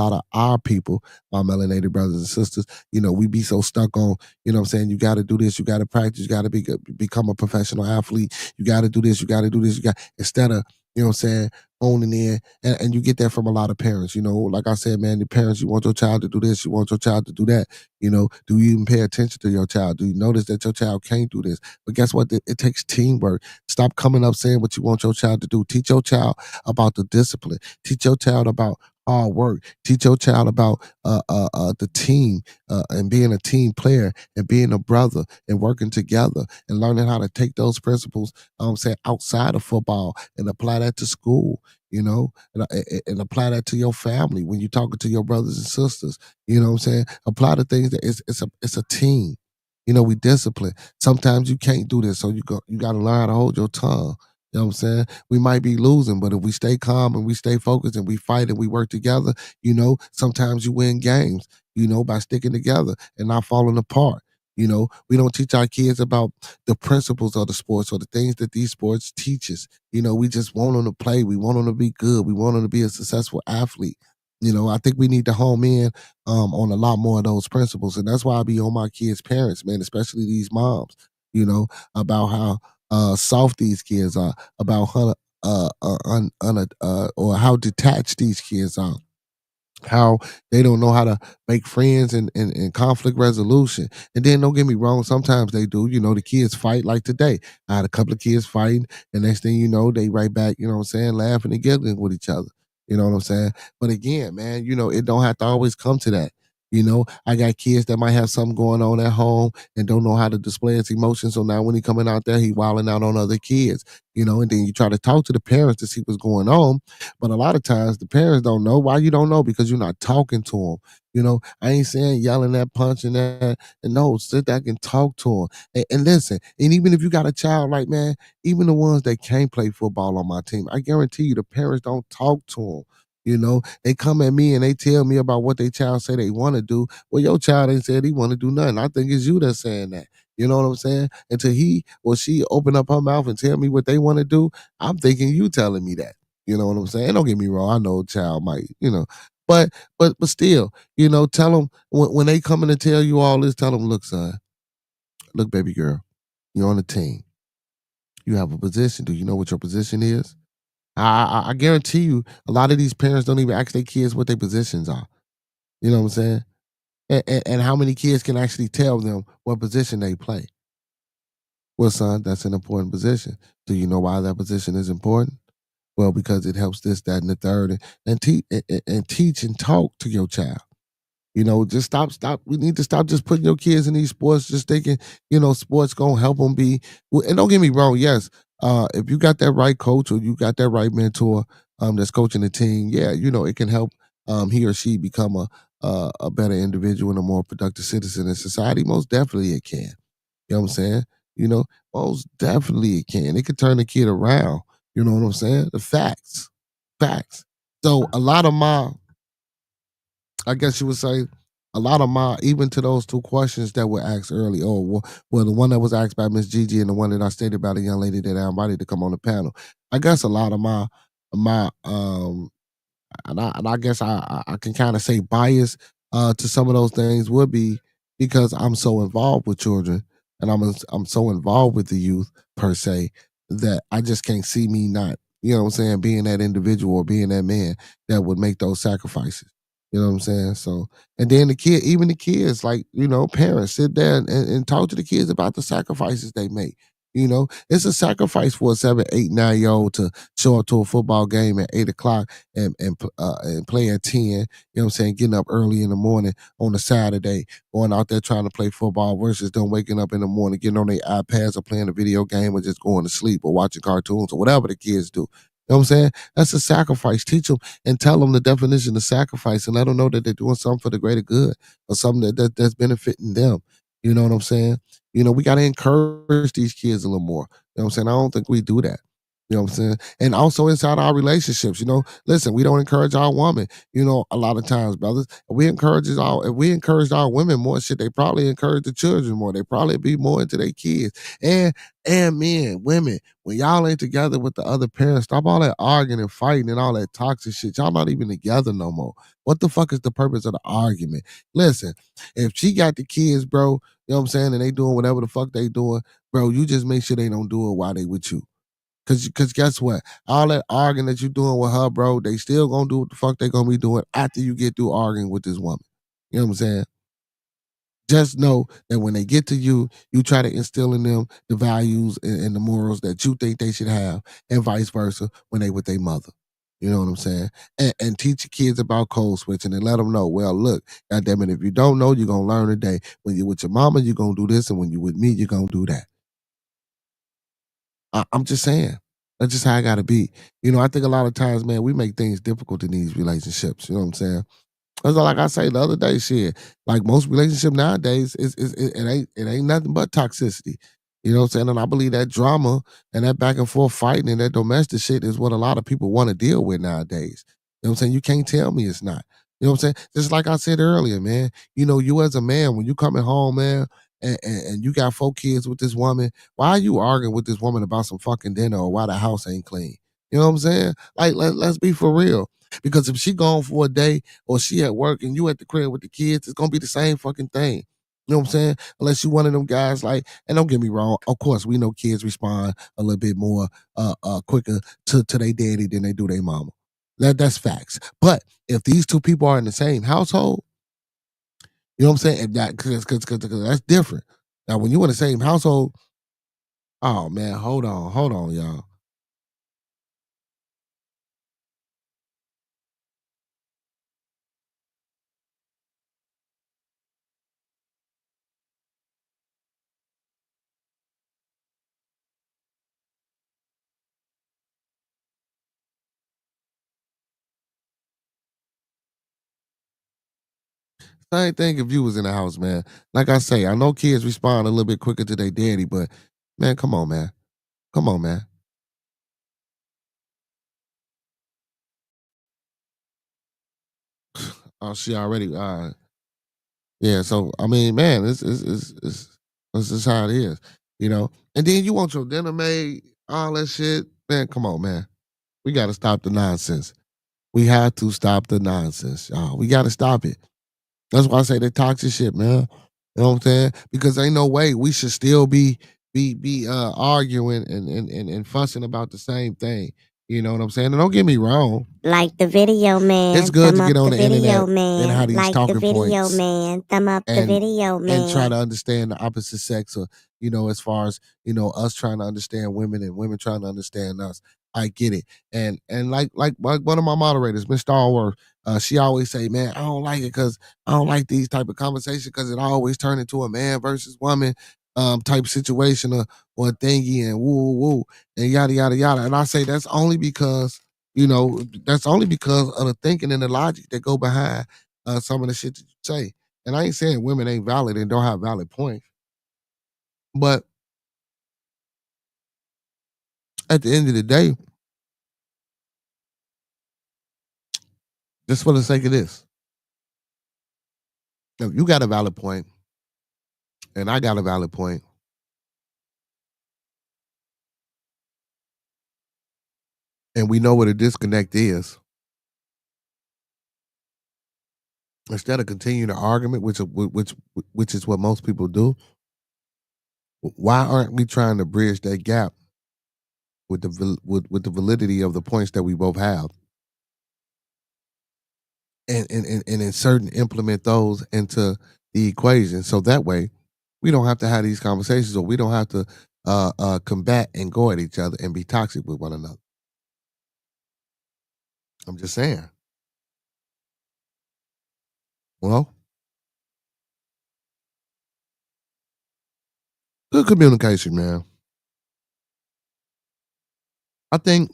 melanated brothers and sisters, you know, we be so stuck on, you know what I'm saying, you got to do this, you got to practice, you got to become a professional athlete, you got to do this, you got to do this, instead of, you know what I'm saying, owning in. And you get that from a lot of parents, you know, like I said, man, the parents, you want your child to do this, you want your child to do that, you know, do you even pay attention to your child? Do you notice that your child can't do this? But guess what? It takes teamwork. Stop coming up saying what you want your child to do. Teach your child about the discipline. Teach your child about hard work. Teach your child about the team, and being a team player and being a brother and working together and learning how to take those principles, say, outside of football and apply that to school. and apply that to your family when you're talking to your brothers and sisters. You know what I'm saying? Apply the things that it's a team. We discipline. Sometimes you can't do this, so you got to learn how to hold your tongue. You know what I'm saying? We might be losing, but if we stay calm and we stay focused and we fight and we work together, sometimes you win games, by sticking together and not falling apart. We don't teach our kids about the principles of the sports or the things that these sports teach us. We just want them to play. We want them to be good. We want them to be a successful athlete. I think we need to home in on a lot more of those principles. And that's why I be on my kids' parents, man, especially these moms, about how soft these kids are, about how or how detached these kids are, how they don't know how to make friends and conflict resolution. And then don't get me wrong, sometimes they do. The kids fight like today. I had a couple of kids fighting, and next thing you know, they right back, what I'm saying, laughing and giggling with each other. You know what I'm saying? But again, man, it don't have to always come to that. I got kids that might have something going on at home and don't know how to display his emotions. So now when he coming out there, he wilding out on other kids, and then you try to talk to the parents to see what's going on. But a lot of times the parents don't know. Why you don't know? Because you're not talking to them. I ain't saying yelling that, punching that. And no, sit back and talk to them. And listen, and even if you got a child, like, man, even the ones that can't play football on my team, I guarantee you the parents don't talk to them. They come at me and they tell me about what their child say they want to do. Well, your child ain't said he want to do nothing. I think it's you that's saying that. You know what I'm saying? Until he or she open up her mouth and tell me what they want to do, I'm thinking you telling me that. You know what I'm saying? Don't get me wrong. I know a child might, but still, tell them when they come in to tell you all this, tell them, look, son, look, baby girl, you're on the team. You have a position. Do you know what your position is? I guarantee you, a lot of these parents don't even ask their kids what their positions are. You know what I'm saying? And how many kids can actually tell them what position they play? Well, son, that's an important position. Do you know why that position is important? Well, because it helps this, that, and the third, and teach and talk to your child. Just stop. We need to stop just putting your kids in these sports, just thinking, sports gonna help them be. And don't get me wrong, yes, if you got that right coach or you got that right mentor, that's coaching the team, yeah, it can help he or she become a better individual and a more productive citizen in society. Most definitely, it can. You know what I'm saying? You know, Most definitely it can. It could turn the kid around. You know what I'm saying? The facts. Facts. So a lot of my, I guess you would say, a lot of my, even to those two questions that were asked earlier, well, the one that was asked by Miss Gigi and the one that I stated about a young lady that I invited to come on the panel. I guess a lot of my and I guess I can kind of say bias to some of those things would be because I'm so involved with children and I'm so involved with the youth per se that I just can't see me not, being that individual or being that man that would make those sacrifices. You know what I'm saying? So, and then even the kids, like, parents sit there and talk to the kids about the sacrifices they make. It's a sacrifice for a 7, 8, 9 year old to show up to a football game at 8 o'clock and play at 10. You know what I'm saying? Getting up early in the morning on a Saturday, going out there trying to play football versus them waking up in the morning, getting on their iPads or playing a video game or just going to sleep or watching cartoons or whatever the kids do. You know what I'm saying? That's a sacrifice. Teach them and tell them the definition of sacrifice and let them know that they're doing something for the greater good or something that's benefiting them. You know what I'm saying? We got to encourage these kids a little more. You know what I'm saying? I don't think we do that. You know what I'm saying? And also inside our relationships, listen, we don't encourage our woman, a lot of times, brothers. If we encouraged our women more, shit, they probably encourage the children more. They probably be more into their kids. And men, women, when y'all ain't together with the other parents, stop all that arguing and fighting and all that toxic shit. Y'all not even together no more. What the fuck is the purpose of the argument? Listen, if she got the kids, bro, you know what I'm saying, and they doing whatever the fuck they doing, bro, you just make sure they don't do it while they with you. Cause guess what? All that arguing that you doing with her, bro, they still gonna do what the fuck they gonna be doing after you get through arguing with this woman. You know what I'm saying? Just know that when they get to you, you try to instill in them the values and the morals that you think they should have, and vice versa when they with their mother. You know what I'm saying? And teach your kids about code switching and let them know, well, look, goddamn it, if you don't know, you're gonna learn today. When you're with your mama, you're gonna do this, and when you're with me, you're gonna do that. I'm just saying. That's just how I gotta be. I think a lot of times, man, we make things difficult in these relationships. You know what I'm saying? That's like I say the other day, shit. Like most relationship nowadays, it ain't nothing but toxicity. You know what I'm saying? And I believe that drama and that back and forth fighting and that domestic shit is what a lot of people want to deal with nowadays. You know what I'm saying? You can't tell me it's not. You know what I'm saying? Just like I said earlier, man. You as a man, when you coming home, man, and you got 4 kids with this woman, why are you arguing with this woman about some fucking dinner or why the house ain't clean? You know what I'm saying? Like, let's be for real. Because if she gone for a day or she at work and you at the crib with the kids, it's gonna be the same fucking thing. You know what I'm saying? Unless you one of them guys like, and don't get me wrong, of course we know kids respond a little bit more quicker to their daddy than they do their mama. That's facts. But if these two people are in the same household, you know what I'm saying? If that cause that's different. Now when you in the same household, oh man, hold on, y'all. Same thing if you was in the house, man. Like I say, I know kids respond a little bit quicker to their daddy, but man, come on, man. Come on, man. Oh, she already. Yeah. So I mean, man, it's just how it is, you know. And then you want your dinner made, all that shit, man. Come on, man. We got to stop the nonsense. We have to stop the nonsense, y'all. We got to stop it. That's why I say the toxic shit, man. You know what I'm saying? Because ain't no way we should still be arguing and fussing about the same thing. You know what I'm saying? And don't get me wrong. Like the video, man. It's good Thumb to up get on the the video, internet and man. have these Like the talking video, points man. Thumb up the and video, and try man. to understand the opposite sex, or as far as us trying to understand women and women trying to understand us. I get it. And like one of my moderators, Miss Starworth, she always say, man, I don't like it because I don't like these type of conversations because it always turn into a man versus woman type situation, or thingy, and woo woo woo and yada yada yada. And I say that's only because of the thinking and the logic that go behind some of the shit that you say. And I ain't saying women ain't valid and don't have valid points, but at the end of the day, just for the sake of this, if you got a valid point and I got a valid point, and we know what a disconnect is, instead of continuing the argument, which is what most people do, why aren't we trying to bridge that gap with with the validity of the points that we both have, and insert and implement those into the equation, so that way we don't have to have these conversations, or we don't have to combat and go at each other and be toxic with one another. I'm just saying. Well, good communication, man. I think,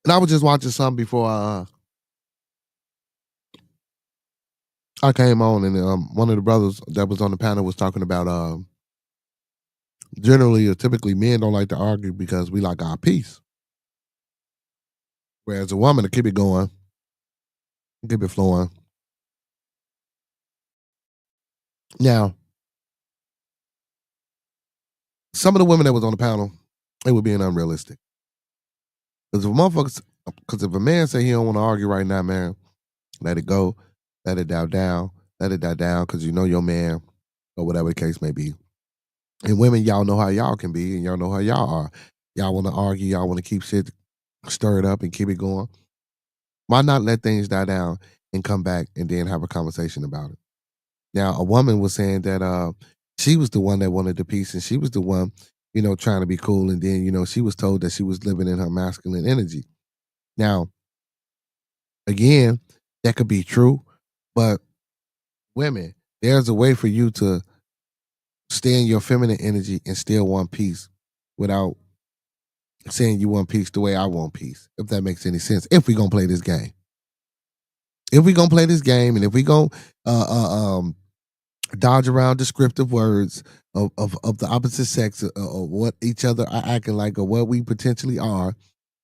and I was just watching something before I came on, and one of the brothers that was on the panel was talking about generally or typically men don't like to argue because we like our peace, whereas a woman to keep it going, keep it flowing. Now, some of the women that was on the panel, they were being unrealistic. Because if a man say he don't want to argue right now, man, let it go, let it die down, because you know your man, or whatever the case may be. And women, y'all know how y'all can be, and y'all know how y'all are. Y'all want to argue, y'all want to keep shit stirred up and keep it going. Why not let things die down and come back and then have a conversation about it? Now, a woman was saying that she was the one that wanted the peace, and she was the one, trying to be cool, and then, she was told that she was living in her masculine energy. Now, again, that could be true, but women, there's a way for you to stay in your feminine energy and still want peace without saying you want peace the way I want peace, if that makes any sense. If we gonna play this game. If we gonna play this game and if we gonna dodge around descriptive words of the opposite sex or what each other are acting like or what we potentially are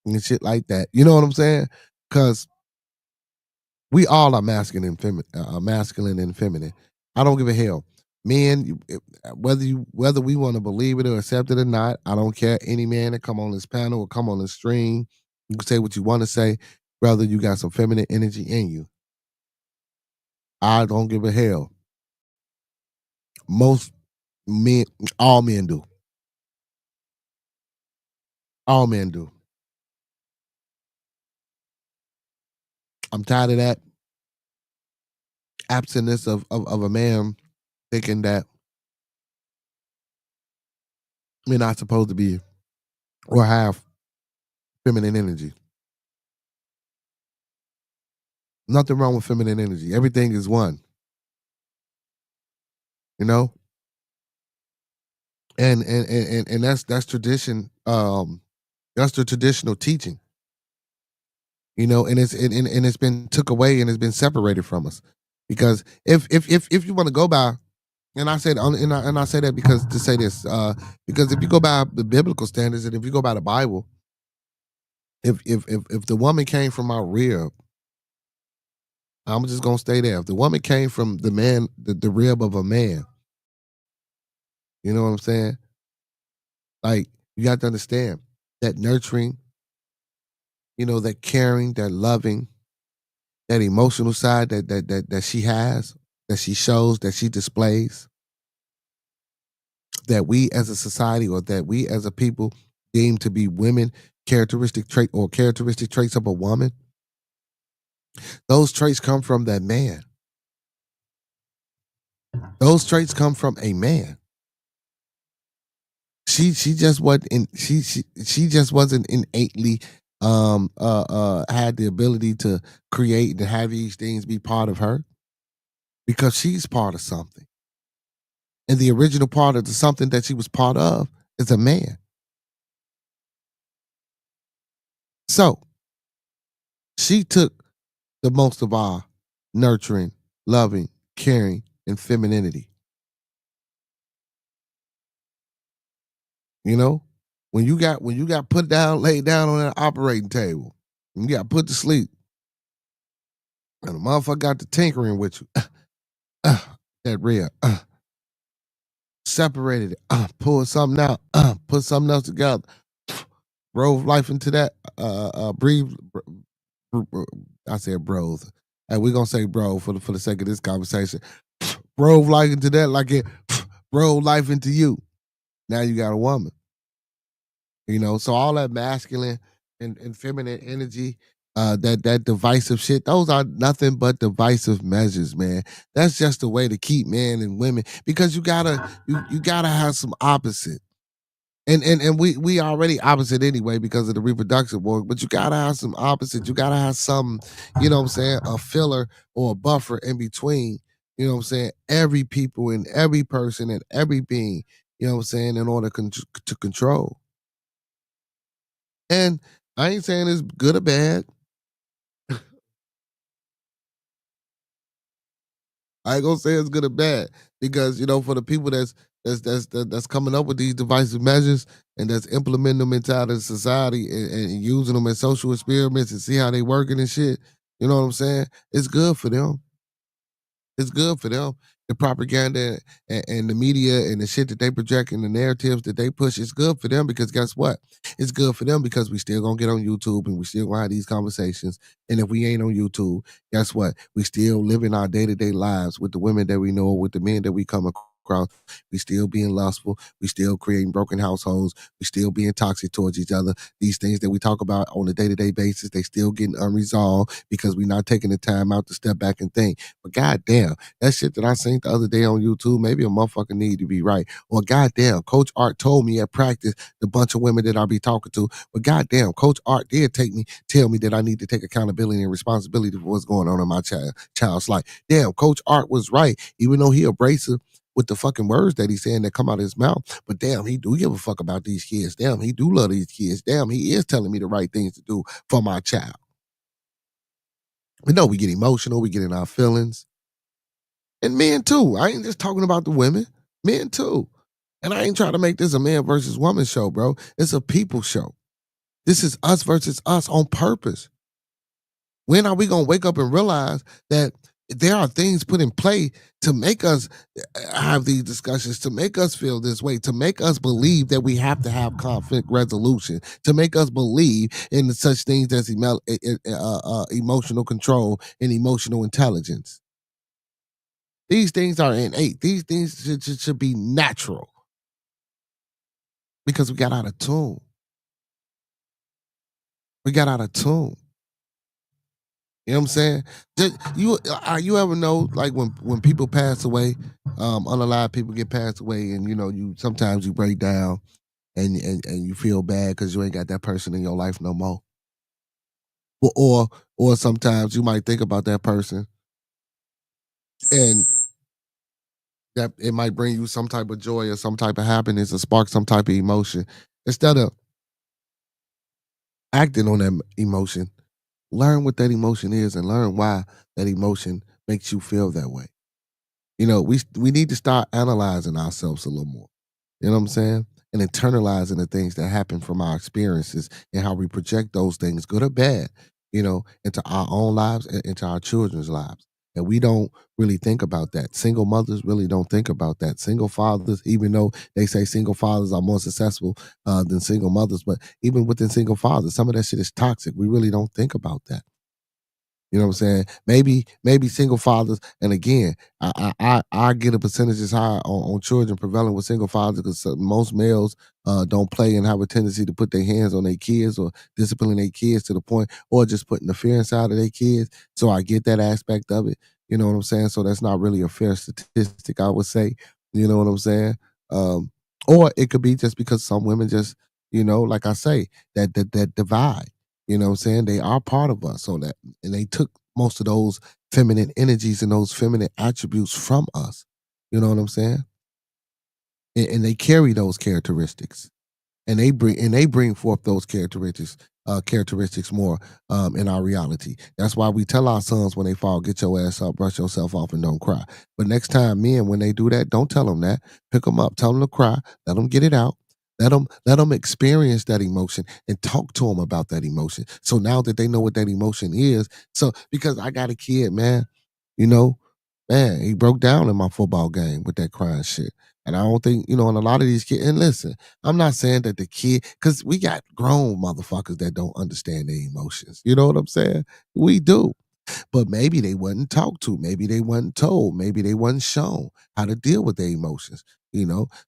and shit like that. You know what I'm saying? Because we all are masculine and feminine. I don't give a hell. Men, whether we want to believe it or accept it or not, I don't care. Any man that come on this panel or come on this stream, you can say what you want to say. Brother, you got some feminine energy in you. I don't give a hell. Most men, all men do. All men do. I'm tired of that absentness of a man thinking that we're not supposed to be or have feminine energy. Nothing wrong with feminine energy. Everything is one. You know? And that's tradition. That's the traditional teaching. You know, and it's been took away and it's been separated from us. Because if you want to go by, and I said and I say that because to say this, because if you go by the biblical standards and if you go by the Bible, if the woman came from our rib, I'm just gonna stay there. If the woman came from the man, the rib of a man, you know what I'm saying? Like, you got to understand that nurturing, you know, that caring, that loving, that emotional side that she has, that she shows, that she displays, that we as a society or that we as a people deem to be women characteristic traits of a woman. Those traits come from that man. Those traits come from a man. She just wasn't she just wasn't innately had the ability to create and have these things be part of her because she's part of something. And the original part of the something that she was part of is a man. So she took the most of our nurturing, loving, caring, and femininity. You know, when you got put down, laid down on that operating table, and you got put to sleep, and the motherfucker got to tinkering with you, that rib, separated it, pulled something out, put something else together, drove life into that, breathe. I said bros. Hey, we're gonna say bro for the sake of this conversation. Drove life into that like it drove life into you. Now you got a woman. You know, so all that masculine and feminine energy, that divisive shit, those are nothing but divisive measures, man. That's just a way to keep men and women because you gotta have some opposite. And we already opposite anyway because of the reproduction work, but you gotta have some opposite. You gotta have some, you know what I'm saying, a filler or a buffer in between, you know what I'm saying, every people and every person and every being, you know what I'm saying, in order to control. And I ain't saying it's good or bad. I ain't gonna say it's good or bad because you know for the people that's coming up with these divisive measures and that's implementing them inside of society and using them as social experiments and see how they working and shit. You know what I'm saying? It's good for them. It's good for them. The propaganda and the media and the shit that they project and the narratives that they push, it's good for them because guess what? It's good for them because we still gonna get on YouTube and we still gonna have these conversations. And if we ain't on YouTube, guess what? We still living our day-to-day lives with the women that we know, with the men that we come across. We still being lustful. We still creating broken households. We still being toxic towards each other. These things that we talk about on a day-to-day basis, they still getting unresolved because we're not taking the time out to step back and think. But goddamn, that shit that I seen the other day on YouTube, maybe a motherfucker need to be right. Or goddamn, Coach Art told me at practice the bunch of women that I be talking to. But goddamn, Coach Art did tell me that I need to take accountability and responsibility for what's going on in my child's life. Damn, Coach Art was right. Even though he abrasive, with the fucking words that he's saying that come out of his mouth. But damn, he do give a fuck about these kids. Damn, he do love these kids. Damn, he is telling me the right things to do for my child. But no, we get emotional, we get in our feelings. And men too. I ain't just talking about the women. Men too. And I ain't trying to make this a man versus woman show, bro. It's a people show. This is us versus us on purpose. When are we going to wake up and realize that there are things put in play to make us have these discussions, to make us feel this way, to make us believe that we have to have conflict resolution, to make us believe in such things as emotional control and emotional intelligence. These things are innate. These things should be natural because we got out of tune. We got out of tune. You know what I'm saying? You ever know, like when people pass away, unalive people get passed away, and you sometimes you break down and you feel bad because you ain't got that person in your life no more. Or sometimes you might think about that person and that it might bring you some type of joy or some type of happiness or spark some type of emotion. Instead of acting on that emotion, learn what that emotion is and learn why that emotion makes you feel that way. We need to start analyzing ourselves a little more. You know what I'm saying? And internalizing the things that happen from our experiences and how we project those things, good or bad, into our own lives and into our children's lives. And we don't really think about that. Single mothers really don't think about that. Single fathers, even though they say single fathers are more successful than single mothers, but even within single fathers, some of that shit is toxic. We really don't think about that. You know what I'm saying? Maybe single fathers, and again, I get a percentage as high on children prevailing with single fathers because most males don't play and have a tendency to put their hands on their kids or discipline their kids to the point, or just put interference out of their kids. So I get that aspect of it. You know what I'm saying? So that's not really a fair statistic, I would say. You know what I'm saying? Or it could be just because some women just, like I say, that divide. You know what I'm saying? They are part of us. And they took most of those feminine energies and those feminine attributes from us. You know what I'm saying? And they carry those characteristics. And they bring forth those characteristics more in our reality. That's why we tell our sons when they fall, get your ass up, brush yourself off, and don't cry. But next time, men, when they do that, don't tell them that. Pick them up, tell them to cry, let them get it out. Let them experience that emotion and talk to them about that emotion. So now that they know what that emotion is, because I got a kid, man, he broke down in my football game with that crying shit. And I don't think, and a lot of these kids, and listen, I'm not saying that the kid, because we got grown motherfuckers that don't understand their emotions. You know what I'm saying? We do. But maybe they wasn't talked to. Maybe they wasn't told. Maybe they wasn't shown how to deal with their emotions.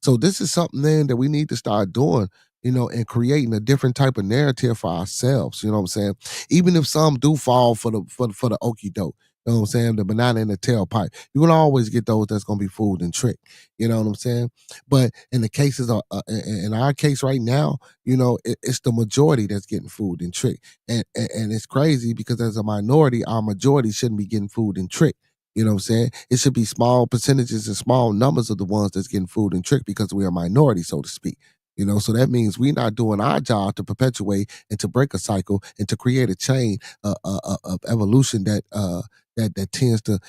So this is something then that we need to start doing, and creating a different type of narrative for ourselves. You know what I'm saying? Even if some do fall for the okie doke. You know what I'm saying? The banana in the tailpipe. You're gonna always get those that's gonna be fooled and tricked. You know what I'm saying? But in the cases of, in our case right now, it's the majority that's getting fooled and tricked. And it's crazy because as a minority, our majority shouldn't be getting fooled and tricked. You know what I'm saying? It should be small percentages and small numbers of the ones that's getting fooled and tricked because we are a minority, so to speak. So that means we're not doing our job to perpetuate and to break a cycle and to create a chain of evolution that tends to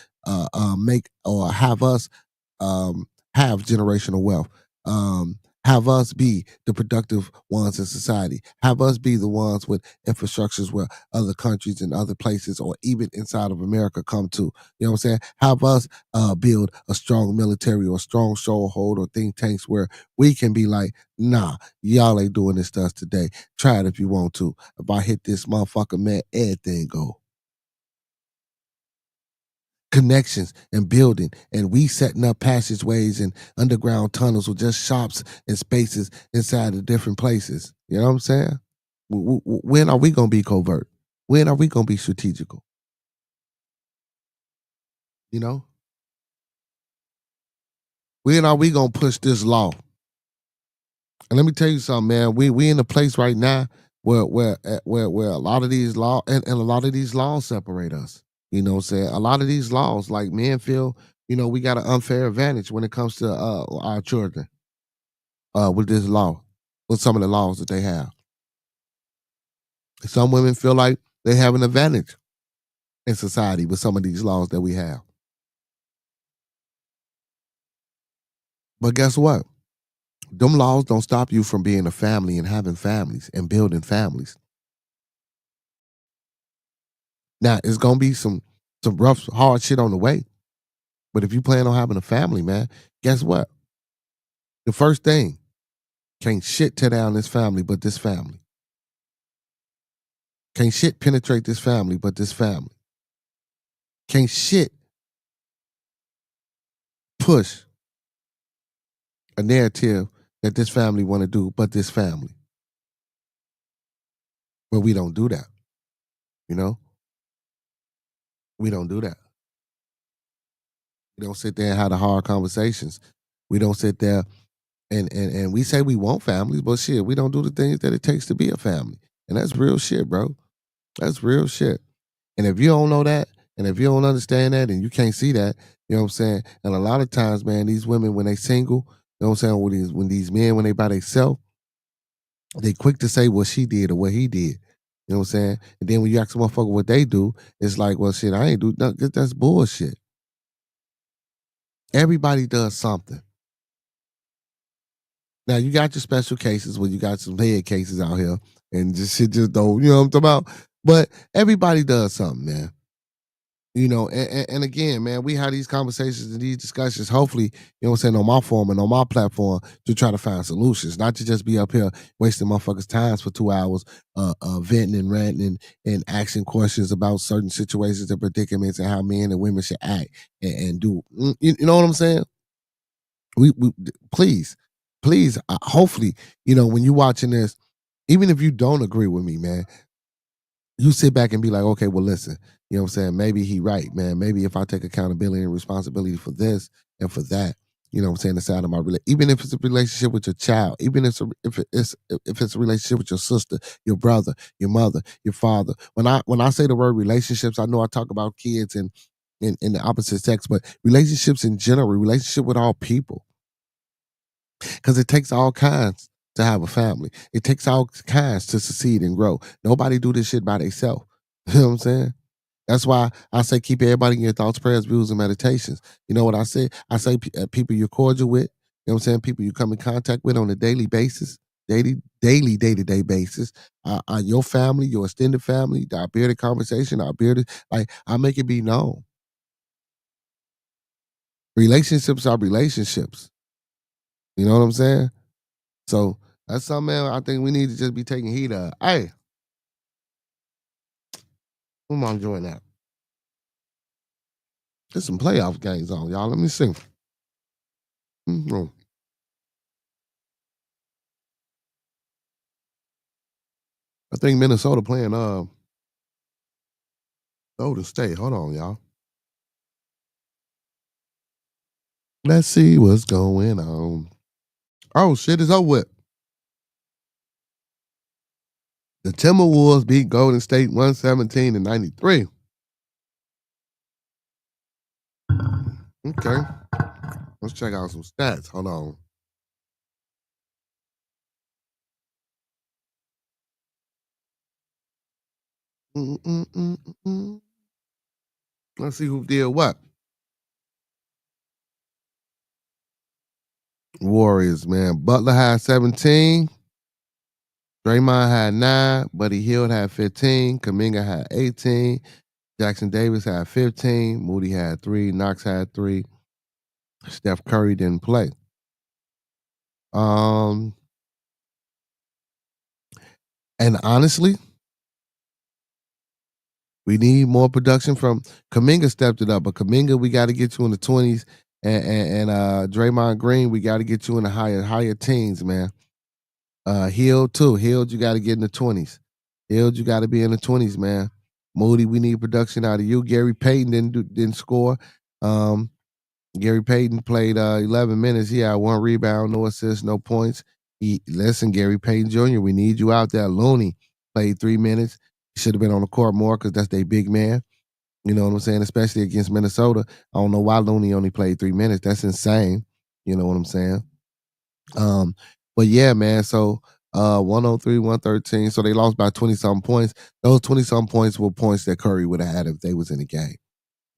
make or have us have generational wealth. Have us be the productive ones in society. Have us be the ones with infrastructures where other countries and other places or even inside of America come to. You know what I'm saying? Have us build a strong military or strong stronghold or think tanks where we can be like, nah, y'all ain't doing this to us today. Try it if you want to. If I hit this motherfucker, man, everything go. Connections and building, and we setting up passageways and underground tunnels with just shops and spaces inside of different places. You know what I'm saying? When are we going to be covert? When are we going to be strategical? When are we going to push this law? And let me tell you something, man. We in a place right now where a lot of these laws and a lot of these laws separate us. You know what I'm saying? A lot of these laws, like men feel we got an unfair advantage when it comes to our children with this law, with some of the laws that they have. Some women feel like they have an advantage in society with some of these laws that we have. But guess what? Them laws don't stop you from being a family and having families and building families. Now, it's going to be some rough, hard shit on the way. But if you plan on having a family, man, guess what? The first thing, can't shit tear down this family but this family. Can't shit penetrate this family but this family. Can't shit push a narrative that this family want to do but this family. But we don't do that. We don't do that. We don't sit there and have the hard conversations. We don't sit there and we say we want families, but shit, we don't do the things that it takes to be a family. And that's real shit, bro. That's real shit. And if you don't know that, and if you don't understand that, and you can't see that, you know what I'm saying? And a lot of times, man, these women, when they single, you know what I'm saying, when these men, when they by themselves, they quick to say what she did or what he did. You know what I'm saying? And then when you ask a motherfucker what they do, it's like, well, shit, I ain't do nothing. That's bullshit. Everybody does something. Now, you got your special cases where you got some head cases out here and just shit just don't, you know what I'm talking about? But everybody does something, man. And again, man, we have these conversations and these discussions, hopefully, you know what I'm saying, on my forum and on my platform to try to find solutions, not to just be up here wasting motherfuckers' times for 2 hours, venting and ranting and asking questions about certain situations and predicaments and how men and women should act and do. You know what I'm saying? We please, hopefully, when you're watching this, even if you don't agree with me, man, you sit back and be like, okay, well, listen, you know what I'm saying? Maybe he right, man. Maybe if I take accountability and responsibility for this and for that, you know what I'm saying, inside of my relationship, even if it's a relationship with your child, even if it's a relationship with your sister, your brother, your mother, your father. When I say the word relationships, I know I talk about kids and in the opposite sex, but relationships in general, relationship with all people. Because it takes all kinds to have a family. It takes all kinds to succeed and grow. Nobody do this shit by themselves. You know what I'm saying? That's why I say keep everybody in your thoughts, prayers, views, and meditations. You know what I say? I say people you're cordial with. You know what I'm saying? People you come in contact with on a daily basis, day-to-day basis. Your family, your extended family, our bearded conversation, I make it be known. Relationships are relationships. You know what I'm saying? So that's something, man, I think we need to just be taking heed of. Hey, who am I enjoying that? There's some playoff games on, y'all. Let me see. I think Minnesota playing Golden State. Hold on, y'all. Let's see what's going on. Oh, shit is over with. The Timberwolves beat Golden State 117-93. Okay. Let's check out some stats. Hold on. Let's see who did what. Warriors, man. Butler had 17. Draymond had 9. Buddy Hield had 15. Kuminga had 18. Jackson Davis had 15. Moody had 3. Knox had 3. Steph Curry didn't play. And honestly, we need more production from Kuminga. Stepped it up, but Kuminga, we got to get you in the 20s, and Draymond Green, we got to get you in the higher teens, man. Hield too. Hield, you got to get in the 20s. Hield, you got to be in the 20s, man. Moody, we need production out of you. Gary Payton didn't score. Gary Payton played 11 minutes. He had 1 rebound, no assists, no points. Listen, Gary Payton Jr., we need you out there. Looney played 3 minutes. He should have been on the court more because that's their big man. You know what I'm saying? Especially against Minnesota. I don't know why Looney only played 3 minutes. That's insane. You know what I'm saying? Um, but yeah, man. So 103, 113. So they lost by 20 something points. Those 20 something points were points that Curry would have had if they was in the game.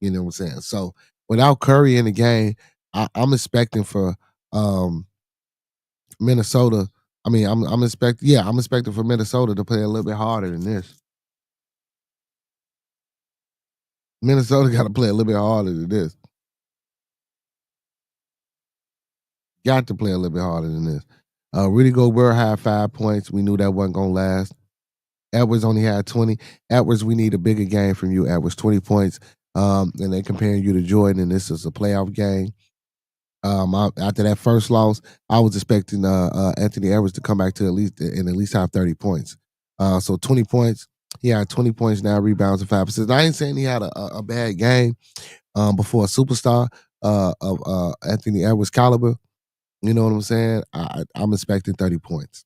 You know what I'm saying? So without Curry in the game, I'm expecting for Minnesota. I mean, I'm expecting for Minnesota to play a little bit harder than this. Minnesota got to play a little bit harder than this. Got to play a little bit harder than this. Rudy Gobert had 5 points. We knew that wasn't gonna last. Edwards only had 20. Edwards, we need a bigger game from you. Edwards, 20 points. And they comparing you to Jordan, and this is a playoff game. After that first loss, I was expecting Anthony Edwards to come back to at least have 30 points. So 20 points. He had 20 points now, rebounds and 5 assists. I ain't saying he had a bad game before a superstar of Anthony Edwards caliber. You know what I'm saying? I'm expecting 30 points.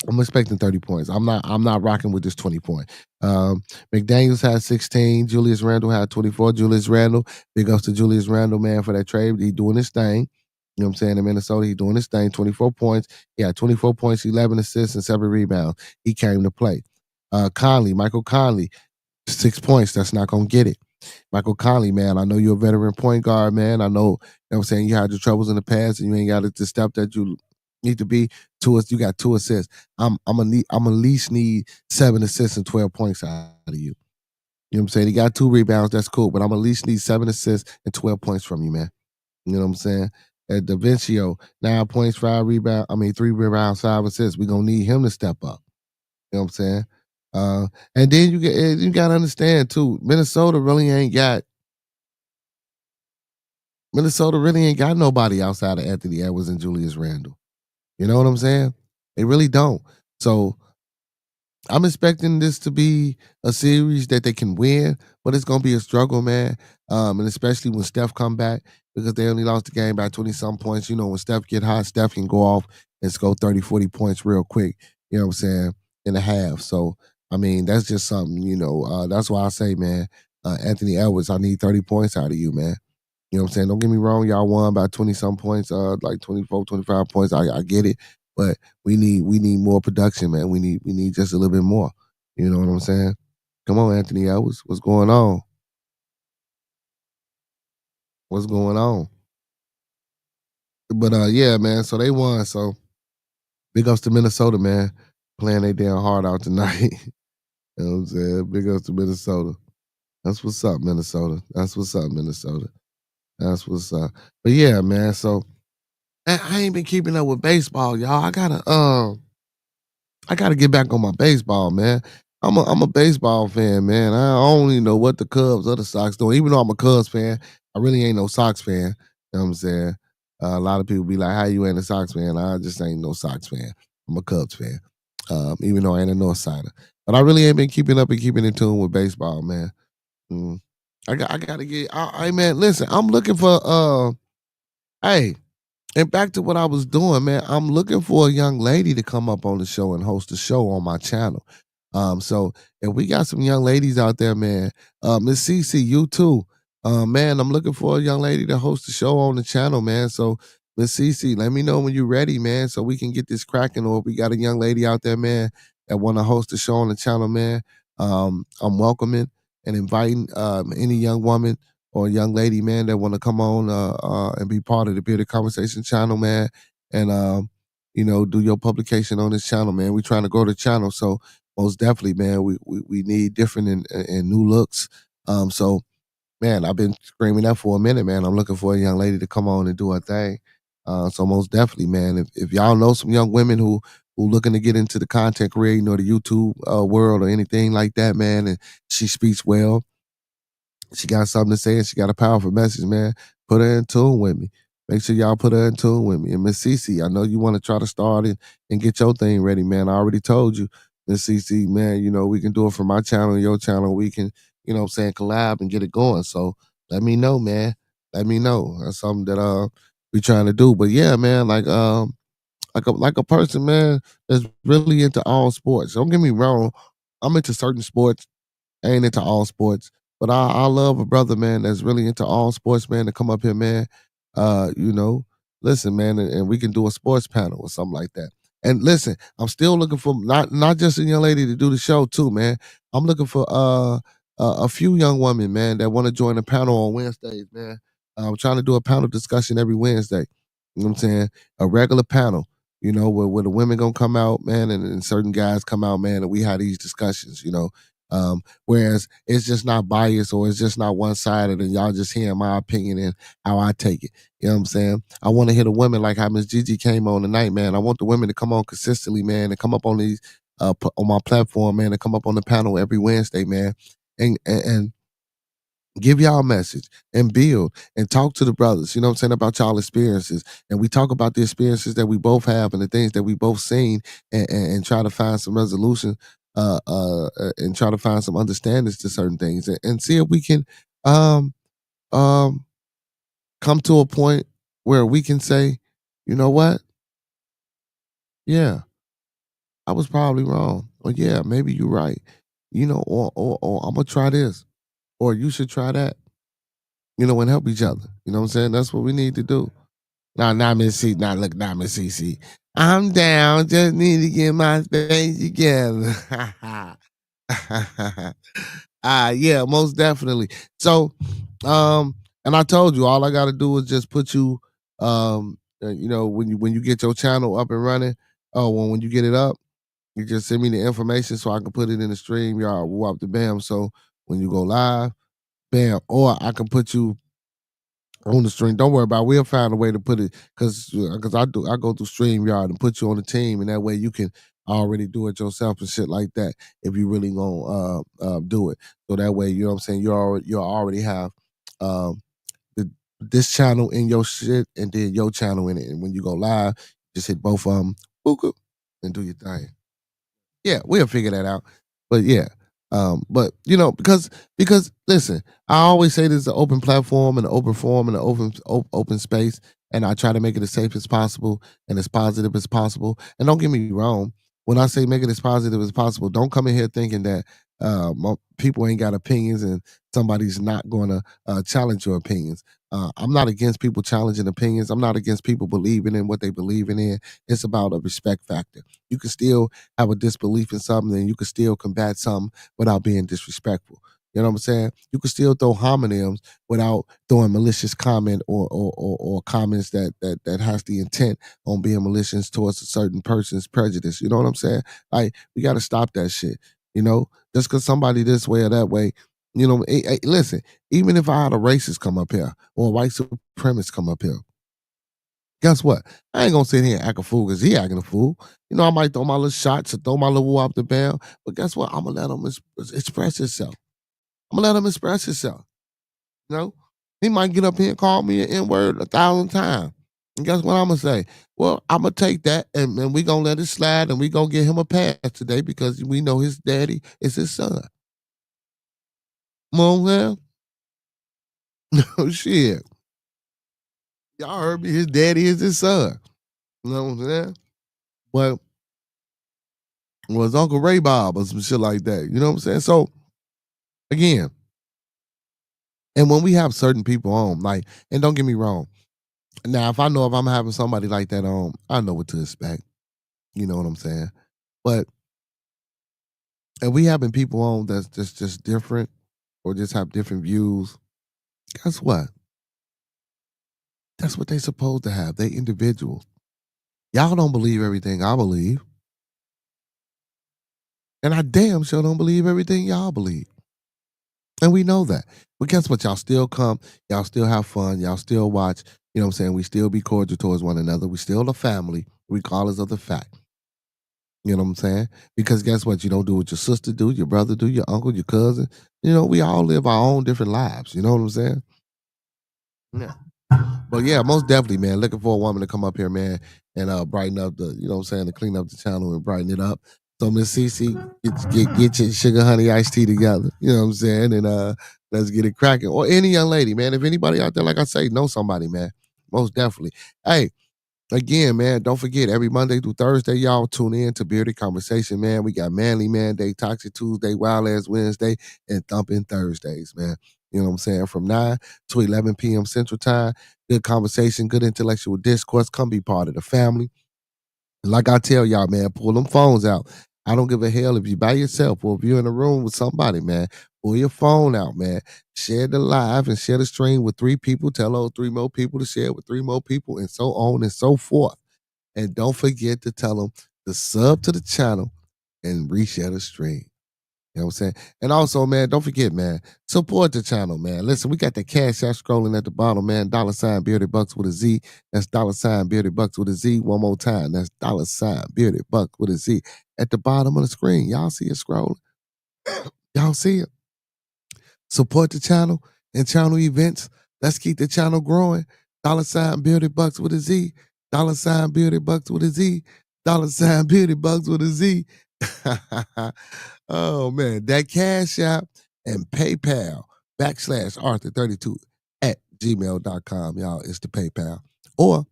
I'm expecting 30 points. I'm not rocking with this 20 point. McDaniels had 16. Julius Randle had 24. Julius Randle, big ups to Julius Randle, man, for that trade. He doing his thing. You know what I'm saying? In Minnesota, he doing his thing. 24 points. He had 24 points, 11 assists, and 7 rebounds. He came to play. Michael Conley, 6 points. That's not gonna get it. Michael Conley, man, I know you're a veteran point guard, man. I know, you know what I'm saying, you had your troubles in the past and you ain't got the step that you need to be. You got 2 assists. I'm at least need 7 assists and 12 points out of you. You know what I'm saying? He got 2 rebounds, that's cool, but I'm at least need 7 assists and 12 points from you, man. You know what I'm saying? At DaVincio, 9 points, 3 rebounds, 5 assists. We're gonna need him to step up. You know what I'm saying? And then you gotta understand too, Minnesota really ain't got nobody outside of Anthony Edwards and Julius Randle. You know what I'm saying? They really don't. So I'm expecting this to be a series that they can win, but it's gonna be a struggle, man. And especially when Steph come back, because they only lost the game by 20-some points. You know, when Steph get hot, Steph can go off and score 30, 40 points real quick. You know what I'm saying? In a half. So I mean, that's just something, that's why I say, man, Anthony Edwards, I need 30 points out of you, man. You know what I'm saying? Don't get me wrong, y'all won by 20-some points, like 24, 25 points. I get it. But we need more production, man. We need just a little bit more. You know what I'm saying? Come on, Anthony Edwards. What's going on? What's going on? But yeah, man. So they won. So big ups to Minnesota, man. Playing their damn heart out tonight. You know what I'm saying? Big ups to Minnesota. That's what's up, Minnesota. That's what's up, Minnesota. That's what's up. But yeah, man. So I ain't been keeping up with baseball, y'all. I gotta get back on my baseball, man. I'm a baseball fan, man. I don't even know what the Cubs or the Sox doing. Even though I'm a Cubs fan, I really ain't no Sox fan. You know what I'm saying? A lot of people be like, "How you ain't a Sox fan?" I just ain't no Sox fan. I'm a Cubs fan, even though I ain't a North Sider. But I really ain't been keeping up and keeping in tune with baseball, man. Mm. I gotta get. Man, listen. I'm looking for. Hey, and back to what I was doing, man. I'm looking for a young lady to come up on the show and host a show on my channel. So if we got some young ladies out there, man, Miss Cece, you too. Man, I'm looking for a young lady to host a show on the channel, man. So Miss Cece, let me know when you're ready, man, so we can get this cracking. Or if we got a young lady out there, man, that want to host a show on the channel, man. I'm welcoming and inviting any young woman or young lady, man, that want to come on and be part of the Bearded Conversation channel, man, and do your publication on this channel, man. We trying to grow the channel, so most definitely, man, we need different and new looks. So, man, I've been screaming that for a minute, man. I'm looking for a young lady to come on and do her thing. So most definitely, man, if y'all know some young women who looking to get into the content creating or the YouTube world or anything like that, man, and she speaks well, she got something to say and she got a powerful message, man, put her in tune with me. Make sure y'all put her in tune with me. And Miss Cece, I know you want to try to start it and get your thing ready, man. I already told you, Miss Cece, man, we can do it from my channel and your channel. We can, collab and get it going. So let me know, man. Let me know. That's something that we trying to do. But yeah, man, like a person, man, that's really into all sports. Don't get me wrong. I'm into certain sports. I ain't into all sports. But I love a brother, man, that's really into all sports, man, to come up here, man. You know, listen, man, and we can do a sports panel or something like that. And listen, I'm still looking for not just a young lady to do the show too, man. I'm looking for a few young women, man, that want to join the panel on Wednesdays, man. I'm trying to do a panel discussion every Wednesday. You know what I'm saying? A regular panel, you know, where the women gonna come out, man, and certain guys come out, man, and we have these discussions, you know. Whereas it's just not biased or it's just not one sided and y'all just hearing my opinion and how I take it. You know what I'm saying? I want to hear the women like how Miss Gigi came on tonight, man. I want the women to come on consistently, man, and come up on these on my platform, man, and come up on the panel every Wednesday, man. And give y'all a message and build and talk to the brothers, you know what I'm saying, about y'all experiences. And we talk about the experiences that we both have and the things that we both seen and try to find some resolution and try to find some understandings to certain things and see if we can um um come to a point where we can say, you know what? Yeah, I was probably wrong. Or yeah, maybe you're right. You know, or I'm gonna try this. Or you should try that. You know, and help each other. You know what I'm saying? That's what we need to do. Now, Miss C. Now, look, now, Miss CC. I'm down. Just need to get my things together. Yeah, most definitely. So, and I told you, all I got to do is just put you, you know, when you get your channel up and running. Oh, when you get it up, you just send me the information so I can put it in the stream. Y'all, whoop the bam. So when you go live, bam, or I can put you on the stream. Don't worry about it. We'll find a way to put it because I go through StreamYard and put you on the team, and that way you can already do it yourself and shit like that if you really gonna do it. So that way, you know what I'm saying, you already have um this channel in your shit and then your channel in it. And when you go live, just hit both of them, book and do your thing. Yeah, we'll figure that out. But yeah. But you know, because listen, I always say this is an open platform and an open forum and an open space, and I try to make it as safe as possible and as positive as possible. And don't get me wrong, when I say make it as positive as possible, don't come in here thinking that people ain't got opinions and somebody's not going to challenge your opinions. I'm not against people challenging opinions. I'm not against people believing in what they believe in. It's about a respect factor. You can still have a disbelief in something and you can still combat something without being disrespectful. You know what I'm saying? You can still throw homonyms without throwing malicious comment or comments that has the intent on being malicious towards a certain person's prejudice. You know what I'm saying? Like, we got to stop that shit. You know, just because somebody this way or that way, you know, hey, listen, even if I had a racist come up here or a white supremacist come up here, guess what? I ain't gonna sit here and act a fool because he acting a fool. You know, I might throw my little shots or throw my little woo off the bell, but guess what? I'm gonna let him express himself. I'm gonna let him express himself. You know, he might get up here and call me an N-word 1,000 times. And guess what I'm gonna say? Well, I'm gonna take that and we gonna let it slide and we gonna get him a pass today because we know his daddy is his son. Come on, man. No shit. Y'all heard me. His daddy is his son. You know what I'm saying? But was Uncle Ray Bob or some shit like that. You know what I'm saying? So again, and when we have certain people on, like, and don't get me wrong. Now, if I'm having somebody like that on, I know what to expect. You know what I'm saying? But if we having people on that's just different or just have different views, guess what? That's what they supposed to have. They individuals. Y'all don't believe everything I believe. And I damn sure don't believe everything y'all believe. And we know that. But guess what? Y'all still come. Y'all still have fun. Y'all still watch. You know what I'm saying? We still be cordial towards one another. We still a family, regardless of the fact. You know what I'm saying? Because guess what? You don't do what your sister do, your brother do, your uncle, your cousin. You know, we all live our own different lives. You know what I'm saying? Yeah. But yeah, most definitely, man. Looking for a woman to come up here, man, and brighten up the, you know what I'm saying, to clean up the channel and brighten it up. So Miss Cece, get your sugar honey iced tea together. You know what I'm saying? And let's get it cracking. Or any young lady, man. If anybody out there, like I say, know somebody, man. Most definitely. Hey, Again, man, don't forget, every Monday through Thursday, y'all tune in to Bearded Conversation, man. We got Manly Man Day, Toxic Tuesday, Wild Ass Wednesday, and Thumpin' Thursdays, man. You know what I'm saying? From 9 to 11 p.m. Central Time. Good conversation, good intellectual discourse. Come be part of the family. Like I tell y'all, man, pull them phones out. I don't give a hell if you by yourself or if you're in a room with somebody, man. Pull your phone out, man. Share the live and share the stream with 3 people. Tell those 3 more people to share with 3 more people, and so on and so forth. And don't forget to tell them to sub to the channel and reshare the stream. You know what I'm saying? And also, man, don't forget, man, support the channel, man. Listen, we got the cash app scrolling at the bottom, man. $ Bearded Bucks with a Z. That's $ Bearded Bucks with a Z. One more time. That's $ Bearded Buck with a Z at the bottom of the screen. Y'all see it scrolling? Y'all see it? Support the channel and channel events. Let's keep the channel growing. $ Bearded Bucks with a Z. $ Bearded Bucks with a Z. $ Bearded Bucks with a Z. Oh man, that Cash App and PayPal /Arthur32 at gmail.com. Y'all, it's the PayPal. Or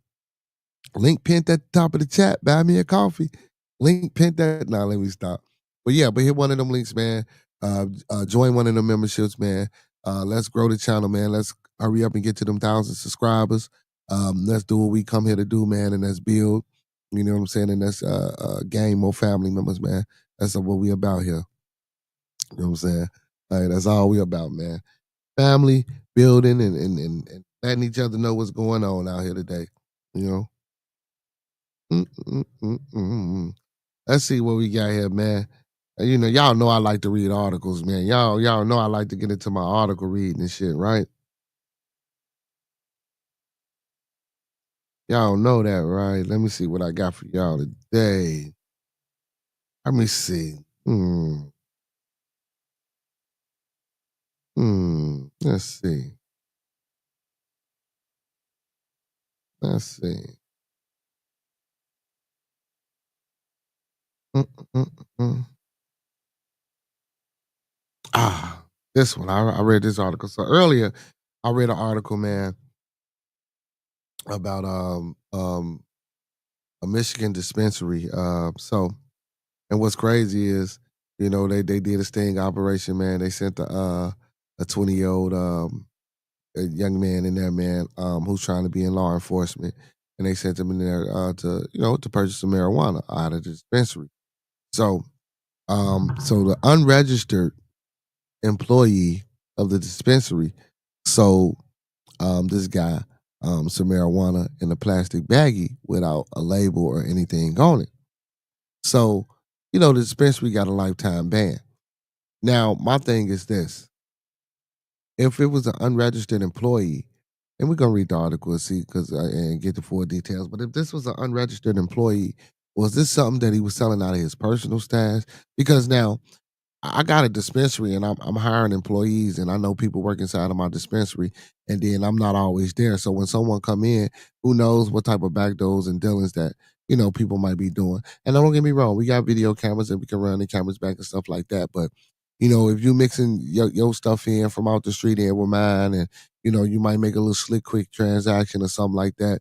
link pinned at the top of the chat. Buy me a coffee. Link pinned at. Nah, let me stop. But yeah, but hit one of them links, man. Join one of the memberships, man. Let's grow the channel, man. Let's hurry up and get to them 1,000 subscribers. Let's do what we come here to do, man, and let's build. You know what I'm saying? And let's gain more family members, man. That's what we about here. You know what I'm saying? All right, that's all we about, man. Family, building, and letting each other know what's going on out here today. You know? Let's see what we got here, man. You know, y'all know I like to read articles, man. Y'all know I like to get into my article reading and shit, right? Y'all know that, right? Let me see what I got for y'all today. Let me see. Let's see. Let's see. This one. I read this article. So earlier, I read an article, man, about a Michigan dispensary. And what's crazy is, you know, they did a sting operation, man. They sent a 20-year-old a young man in there, man, who's trying to be in law enforcement, and they sent him in there to purchase some marijuana out of the dispensary. So the unregistered employee of the dispensary sold this guy some marijuana in a plastic baggie without a label or anything on it. So, you know, the dispensary got a lifetime ban. Now, my thing is this. If it was an unregistered employee, and we're going to read the article and see and get the full details, but if this was an unregistered employee, was this something that he was selling out of his personal stash? Because now, I got a dispensary and I'm hiring employees, and I know people work inside of my dispensary, and then I'm not always there. So when someone come in, who knows what type of backdoors and dealings that, you know, people might be doing. And don't get me wrong, we got video cameras and we can run the cameras back and stuff like that. But, you know, if you mixing your stuff in from out the street in with mine, and, you know, you might make a little slick, quick transaction or something like that.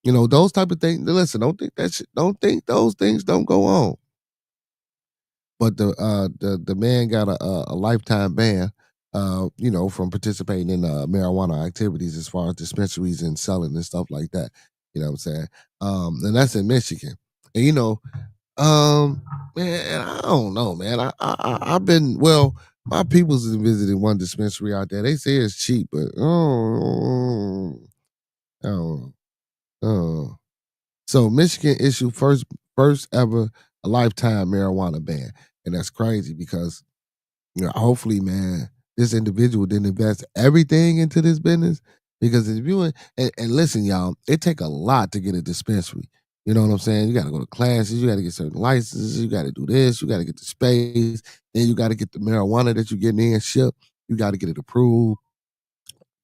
You know, those type of things. Listen, don't think those things don't go on. But the man got a lifetime ban, you know, from participating in marijuana activities as far as dispensaries and selling and stuff like that. You know what I'm saying? And that's in Michigan. And you know, man, I don't know, man. I've been my people's visited one dispensary out there. They say it's cheap, but I don't know. So Michigan issued first ever a lifetime marijuana ban. And that's crazy because, you know, hopefully, man, this individual didn't invest everything into this business. Because if you and listen, y'all, it take a lot to get a dispensary. You know what I'm saying? You got to go to classes, you got to get certain licenses, you got to do this, you got to get the space, then you got to get the marijuana that you're getting in shipped, you got to get it approved,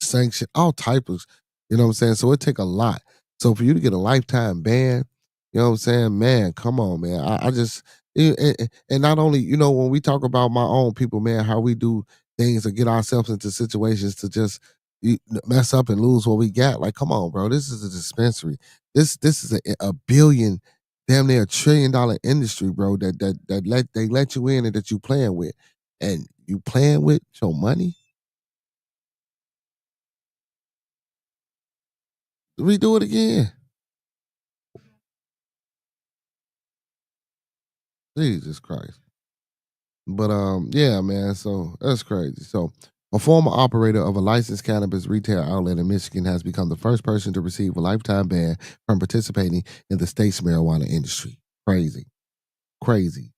sanctioned, all types. You know what I'm saying? So it take a lot. So for you to get a lifetime ban, you know what I'm saying? Man, come on, man. I just, and not only, you know, when we talk about my own people, man, how we do things or get ourselves into situations to just mess up and lose what we got. Like, come on, bro. This is a dispensary. This is a billion, damn near $1 trillion industry, bro. They let you in and that you playing with, and you playing with your money. Redo it again. Jesus Christ. But yeah, man. So that's crazy. So a former operator of a licensed cannabis retail outlet in Michigan has become the first person to receive a lifetime ban from participating in the state's marijuana industry. Crazy. Crazy.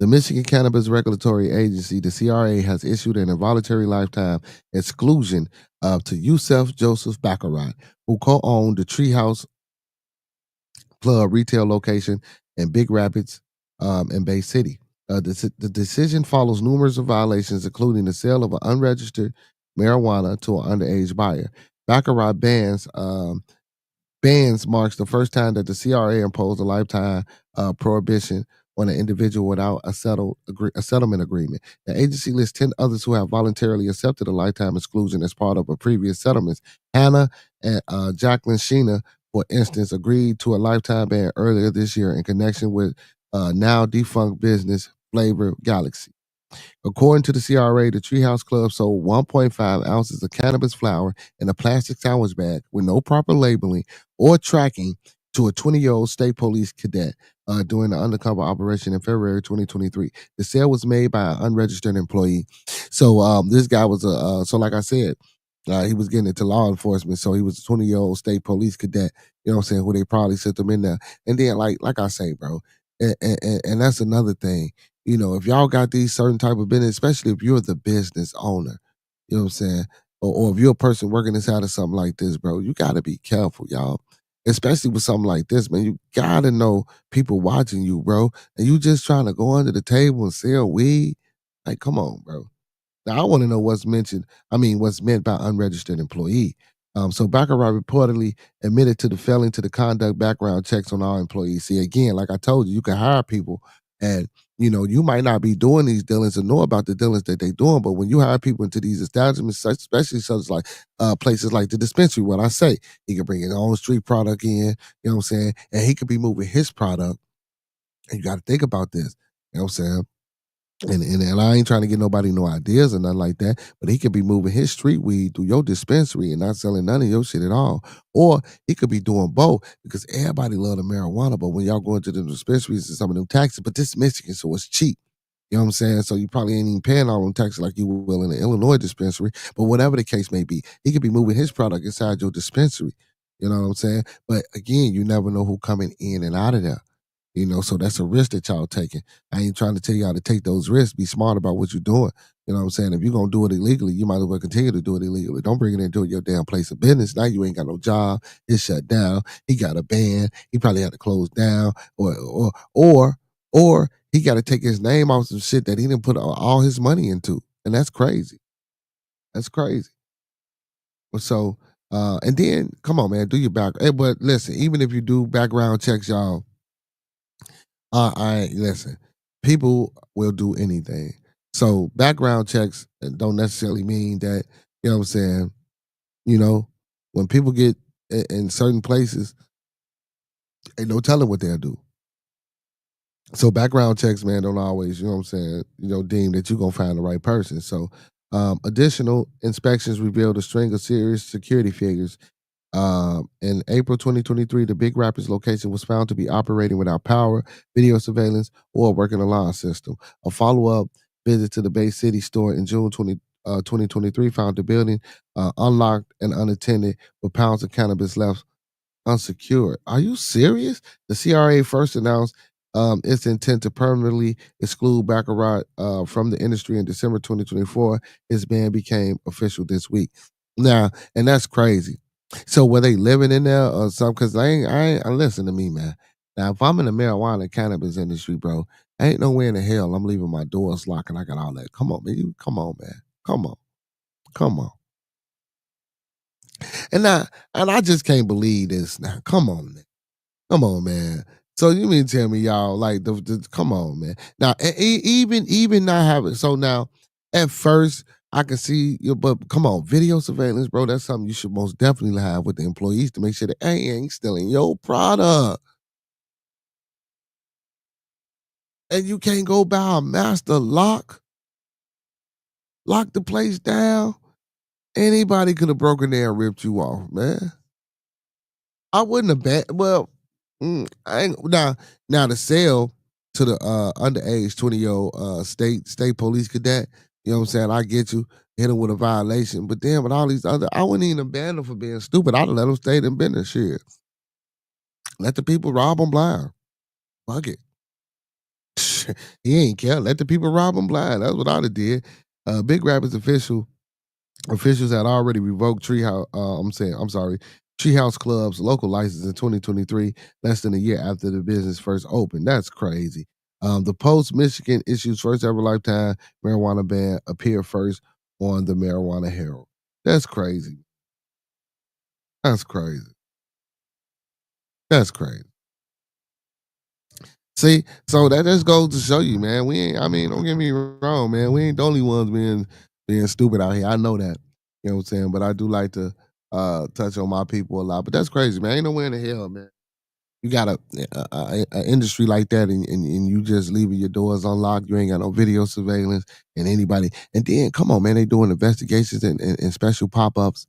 The Michigan Cannabis Regulatory Agency, the CRA, has issued an involuntary lifetime exclusion to Yusef Joseph Baccarat, who co-owned the Treehouse Club retail location in Big Rapids and Bay City. The decision follows numerous violations, including the sale of an unregistered marijuana to an underage buyer. Baccarat bans marks the first time that the CRA imposed a lifetime prohibition on an individual without a settlement agreement. The agency lists 10 others who have voluntarily accepted a lifetime exclusion as part of a previous settlements. Hannah and Jacqueline Sheena, for instance, agreed to a lifetime ban earlier this year in connection with now defunct business Flavor Galaxy. According to the CRA, the Treehouse Club sold 1.5 ounces of cannabis flower in a plastic sandwich bag with no proper labeling or tracking to a 20-year-old state police cadet during the undercover operation in February 2023. The sale was made by an unregistered employee. So this guy was so like I said, he was getting into law enforcement. So he was a 20-year-old state police cadet, you know what I'm saying, who they probably sent them in there. And then like I say, bro, and that's another thing. You know, if y'all got these certain type of business, especially if you're the business owner, you know what I'm saying? Or if you're a person working inside of something like this, bro, you gotta be careful, y'all. Especially with something like this, man. You gotta know people watching you, bro. And you just trying to go under the table and sell weed. Like, come on, bro. Now I want to know what's meant by unregistered employee. So Baccarat reportedly admitted to the failing to the conduct background checks on all employees. See, again, like I told you, you can hire people and you might not be doing these dealings or know about the dealings that they're doing, but when you hire people into these establishments, especially such like places like the dispensary, what I say, he can bring his own street product in, you know what I'm saying? And he could be moving his product. And you got to think about this. You know what I'm saying? And I ain't trying to get nobody no ideas or nothing like that, but he could be moving his street weed through your dispensary and not selling none of your shit at all. Or he could be doing both because everybody love the marijuana, but when y'all go into the dispensaries and some of them taxes, but this is Michigan, so it's cheap. You know what I'm saying? So you probably ain't even paying all them taxes like you will in the Illinois dispensary. But whatever the case may be, he could be moving his product inside your dispensary. You know what I'm saying? But again, you never know who coming in and out of there. So that's a risk that y'all taking. I ain't trying to tell y'all to take those risks. Be smart about what you're doing. You know what I'm saying? If you're going to do it illegally, you might as well continue to do it illegally. Don't bring it into your damn place of business. Now you ain't got no job. It's shut down. He got a ban. He probably had to close down or he got to take his name off some shit that he didn't put all his money into. And that's crazy. That's crazy. So, and then, come on, man, do your back. Hey, but listen, even if you do background checks, y'all, I listen. People will do anything. So background checks don't necessarily mean that you know what I'm saying. You know, when people get in certain places, ain't no telling what they'll do. So background checks, man, don't always, you know what I'm saying, deem that you're gonna find the right person. So additional inspections revealed a string of serious security figures. In April 2023, the Big Rapids location was found to be operating without power, video surveillance, or a working alarm system. A follow-up visit to the Bay City store in June 2023 found the building unlocked and unattended with pounds of cannabis left unsecured. Are you serious? The CRA first announced its intent to permanently exclude Baccarat from the industry in December 2024. His ban became official this week. Now, and that's crazy. So were they living in there or something? Because listen to me, man. Now, if I'm in the marijuana and cannabis industry, bro, ain't nowhere in the hell I'm leaving my doors locked and I got all that. Come on, man. Come on, man. Come on. Come on. And I just can't believe this now. Come on, man. Come on, man. So you mean to tell me y'all like come on, man. Now even not having so now at first I can see you, but come on, video surveillance, bro. That's something you should most definitely have with the employees to make sure that they ain't stealing your product. And you can't go by a master lock the place down. Anybody could have broken there and ripped you off, man. I wouldn't have bet. Well, I ain't now to sell to the underage 20-year-old state police cadet. You know what I'm saying? I get you. Hit him with a violation, but then with all these other, I wouldn't even ban them for being stupid. I'd have let them stay in business. Shit, let the people rob them blind. Fuck it. He ain't care. Let the people rob him blind. That's what I'd have did. Big Rapids officials had already revoked Treehouse Club's local license in 2023, less than a year after the business first opened. That's crazy. The Post Michigan issues first ever lifetime marijuana ban appeared first on the Marijuana Herald. That's crazy. That's crazy. That's crazy. See, so that just goes to show you, man. We ain't. I mean, don't get me wrong, man. We ain't the only ones being stupid out here. I know that. You know what I'm saying? But I do like to touch on my people a lot. But that's crazy, man. Ain't nowhere in the hell, man. You got a industry like that, and you just leaving your doors unlocked. You ain't got no video surveillance and anybody. And then, come on, man. They doing investigations and special pop ups.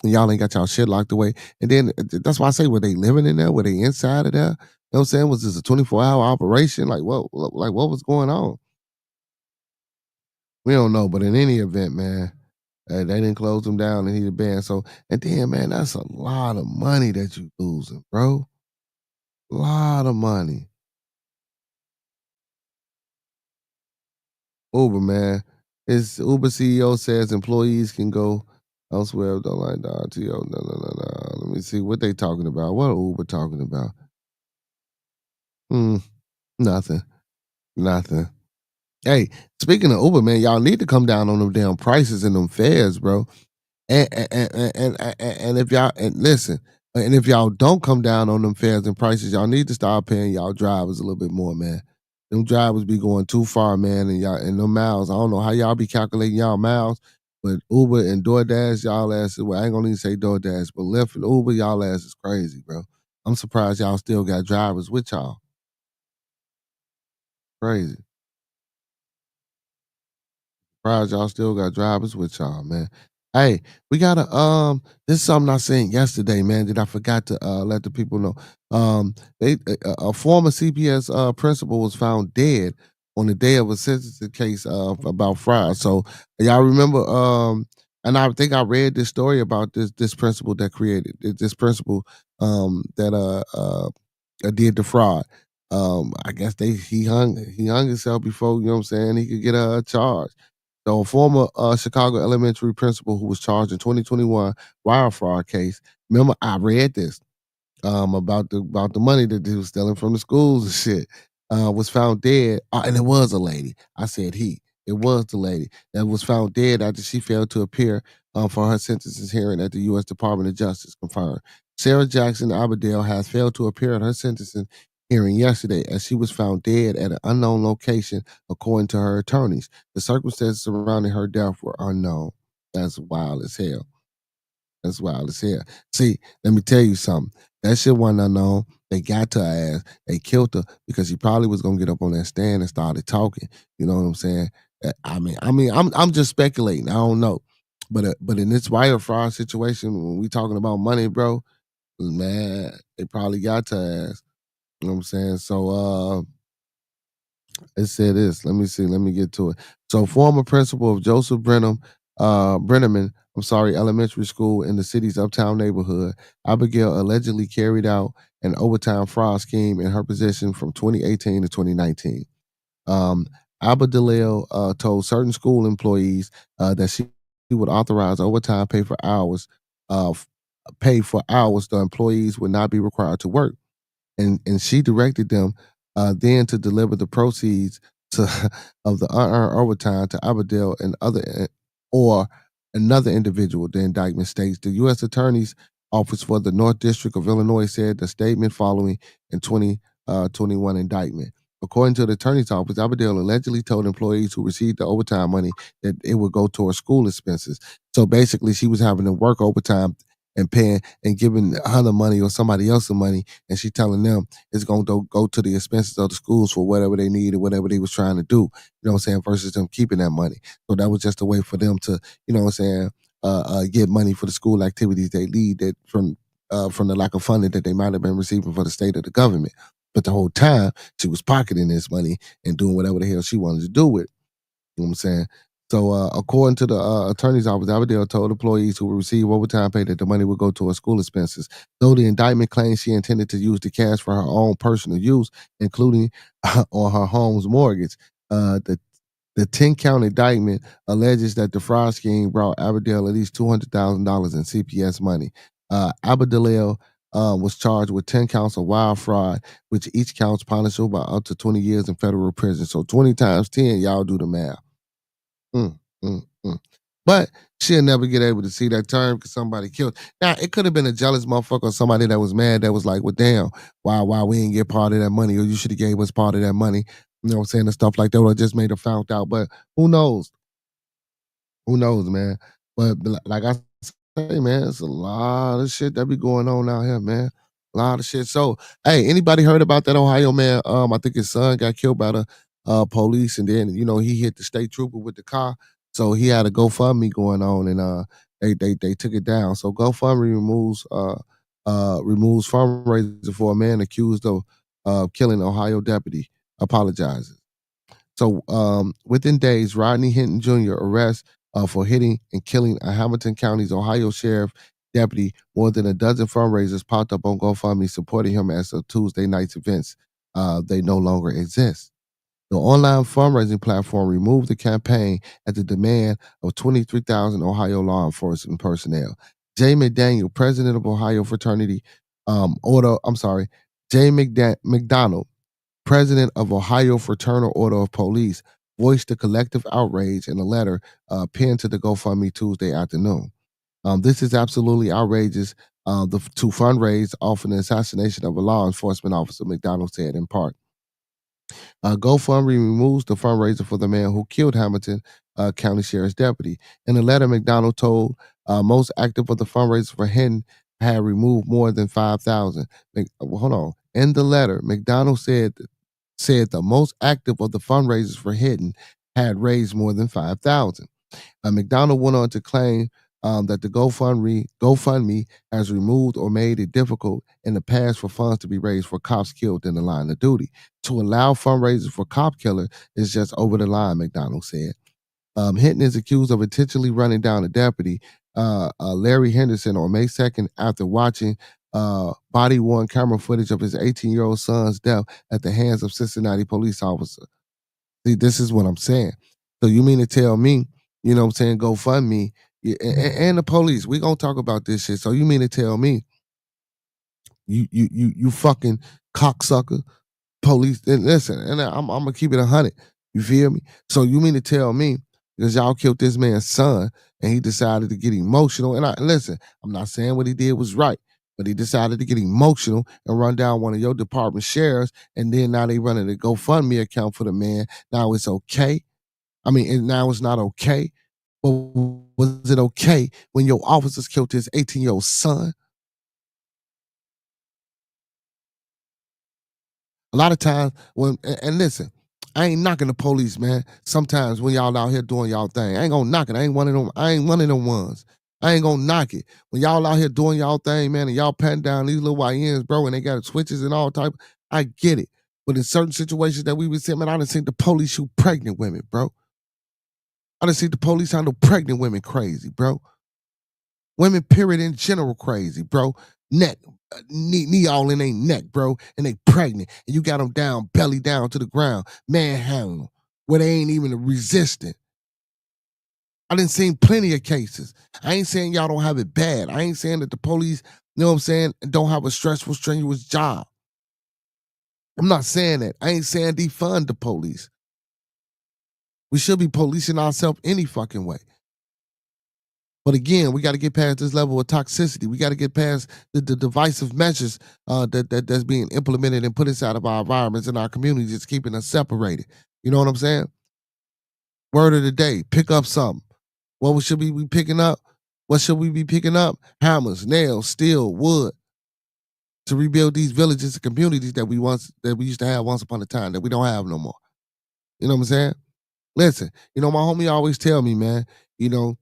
And y'all ain't got y'all shit locked away. And then that's why I say, were they living in there? Were they inside of there? You know what I'm saying? Was this a 24-hour operation? Like what was going on? We don't know. But in any event, man, they didn't close them down and he the banned. So, and then, man, that's a lot of money that you losing, bro. A lot of money. Uber, man. His Uber CEO says employees can go elsewhere if they don't like the RTO. No. Let me see what they talking about. What are Uber talking about? Nothing. Nothing. Hey, speaking of Uber, man, y'all need to come down on them damn prices and them fares, bro. And if y'all and listen, and if y'all don't come down on them fares and prices, y'all need to start paying y'all drivers a little bit more, man. Them drivers be going too far, man, and y'all and them miles. I don't know how y'all be calculating y'all miles, but Uber and DoorDash, y'all asses. Well, I ain't gonna even say DoorDash, but Lyft and Uber, y'all ass is crazy, bro. I'm surprised y'all still got drivers with y'all. Crazy. Surprised y'all still got drivers with y'all, man. Hey, we gotta this is something I seen yesterday, man, that I forgot to let the people know. They a former CPS principal was found dead on the day of a sentencing case about fraud. So y'all remember and I think I read this story about this principal that created this principal that did the fraud. I guess he hung himself before, you know what I'm saying, he could get a charge. So a former Chicago elementary principal who was charged in 2021 wire fraud case. Remember, I read this about the money that they was stealing from the schools and shit. Was found dead, and it was a lady. I said he. It was the lady that was found dead after she failed to appear for her sentencing hearing at the U.S. Department of Justice. Confirmed. Sarah Jackson Aberdale has failed to appear at her sentencing hearing yesterday as she was found dead at an unknown location, according to her attorneys. The circumstances surrounding her death were unknown. That's wild as hell. That's wild as hell. See, let me tell you something. That shit wasn't unknown. They got to her ass. They killed her because she probably was gonna get up on that stand and started talking. You know what I'm saying? I'm just speculating. I don't know, but in this wire fraud situation, when we talking about money, bro, man, they probably got to her ass. You know what I'm saying? So it said this. Let me see. Let me get to it. So, former principal of Joseph Brenneman, elementary school in the city's uptown neighborhood, Abigail allegedly carried out an overtime fraud scheme in her position from 2018 to 2019. Um, Abadalil told certain school employees that she would authorize overtime pay for hours the employees would not be required to work, and she directed them then to deliver the proceeds to of the unearned overtime to Aberdale and or another individual. The indictment states the U.S. Attorney's Office for the North District of Illinois said the statement following in 2021 indictment. According to the attorney's office, Aberdale allegedly told employees who received the overtime money that it would go towards school expenses. So basically, she was having to work overtime and paying and giving her the money or somebody else the money, and she telling them it's going to go to the expenses of the schools for whatever they need or whatever they was trying to do. You know what I'm saying? Versus them keeping that money. So that was just a way for them to, you know what I'm saying, get money for the school activities they lead that from the lack of funding that they might have been receiving for the state or the government. But the whole time she was pocketing this money and doing whatever the hell she wanted to do with it. You know what I'm saying? So according to the attorney's office, Aberdale told employees who would receive overtime pay that the money would go towards school expenses. Though the indictment claims she intended to use the cash for her own personal use, including on her home's mortgage, the 10-count indictment alleges that the fraud scheme brought Aberdale at least $200,000 in CPS money. Aberdale was charged with 10 counts of wire fraud, which each counts punishable by up to 20 years in federal prison. So 20 times 10, y'all do the math. Mm, mm, mm. But she'll never get able to see that term because somebody killed. Now, it could have been a jealous motherfucker or somebody that was mad that was like, well, damn, why we ain't get part of that money, or you should have gave us part of that money. You know what I'm saying? And stuff like that, or just made her found out. But who knows? Who knows, man? But like I say, man, it's a lot of shit that be going on out here, man. A lot of shit. So, hey, anybody heard about that Ohio man? I think his son got killed by the police, and then he hit the state trooper with the car. So he had a GoFundMe going on, and they took it down. So GoFundMe removes fundraiser for a man accused of killing Ohio deputy. Apologizes. So within days, Rodney Hinton Jr. arrest for hitting and killing a Hamilton County's Ohio sheriff deputy. More than a dozen fundraisers popped up on GoFundMe supporting him as of Tuesday night's events. They no longer exist. The online fundraising platform removed the campaign at the demand of 23,000 Ohio law enforcement personnel. Jay McDaniel, president of Ohio Fraternity Jay McDonald, president of Ohio Fraternal Order of Police, voiced the collective outrage in a letter pinned to the GoFundMe Tuesday afternoon. This is absolutely outrageous to fundraise off an assassination of a law enforcement officer, McDonald said in part. GoFundMe removes the fundraiser for the man who killed Hamilton County Sheriff's deputy. In a letter, McDonald told most active of the fundraiser for Hinton had removed more than 5,000. Hold on. In the letter, McDonald said the most active of the fundraisers for Hinton had raised more than 5,000. McDonald went on to claim that the GoFundMe has removed or made it difficult in the past for funds to be raised for cops killed in the line of duty. To allow fundraisers for cop killer is just over the line, McDonald said. Hinton is accused of intentionally running down a deputy, Larry Henderson, on May 2nd after watching body-worn camera footage of his 18-year-old son's death at the hands of Cincinnati police officer. See, this is what I'm saying. So you mean to tell me, you know what I'm saying, GoFundMe, and the police, we gonna talk about this shit. So you mean to tell me, you fucking cocksucker, police, and listen, and I'm gonna keep it 100. You feel me? So you mean to tell me, because y'all killed this man's son and he decided to get emotional, and listen, I'm not saying what he did was right, but he decided to get emotional and run down one of your department sheriffs, and then now they running a GoFundMe account for the man. Now it's okay. I mean, and now it's not okay. But was it okay when your officers killed his 18-year-old son? A lot of times and listen, I ain't knocking the police, man. Sometimes when y'all out here doing y'all thing, I ain't gonna knock it. I ain't one of them ones. I ain't gonna knock it. When y'all out here doing y'all thing, man, and y'all patting down these little YNs, bro, and they got switches and all type, I get it. But in certain situations that we would say, man, I done seen the police shoot pregnant women, bro. I done seen the police handle pregnant women crazy, bro. Women, period, in general, crazy, bro. Neck, knee all in their neck, bro, and they pregnant, and you got them down, belly down to the ground, manhandling them, where they ain't even resisting. I done seen plenty of cases. I ain't saying y'all don't have it bad. I ain't saying that the police, you know what I'm saying, don't have a stressful, strenuous job. I'm not saying that. I ain't saying defund the police. We should be policing ourselves any fucking way. But again, we got to get past this level of toxicity. We got to get past the divisive measures that's being implemented and put inside of our environments and our communities. It's keeping us separated. You know what I'm saying? Word of the day, pick up something. What should we be picking up? What should we be picking up? Hammers, nails, steel, wood to rebuild these villages and communities that we used to have once upon a time that we don't have no more. You know what I'm saying? Listen, my homie always tell me, man, you know,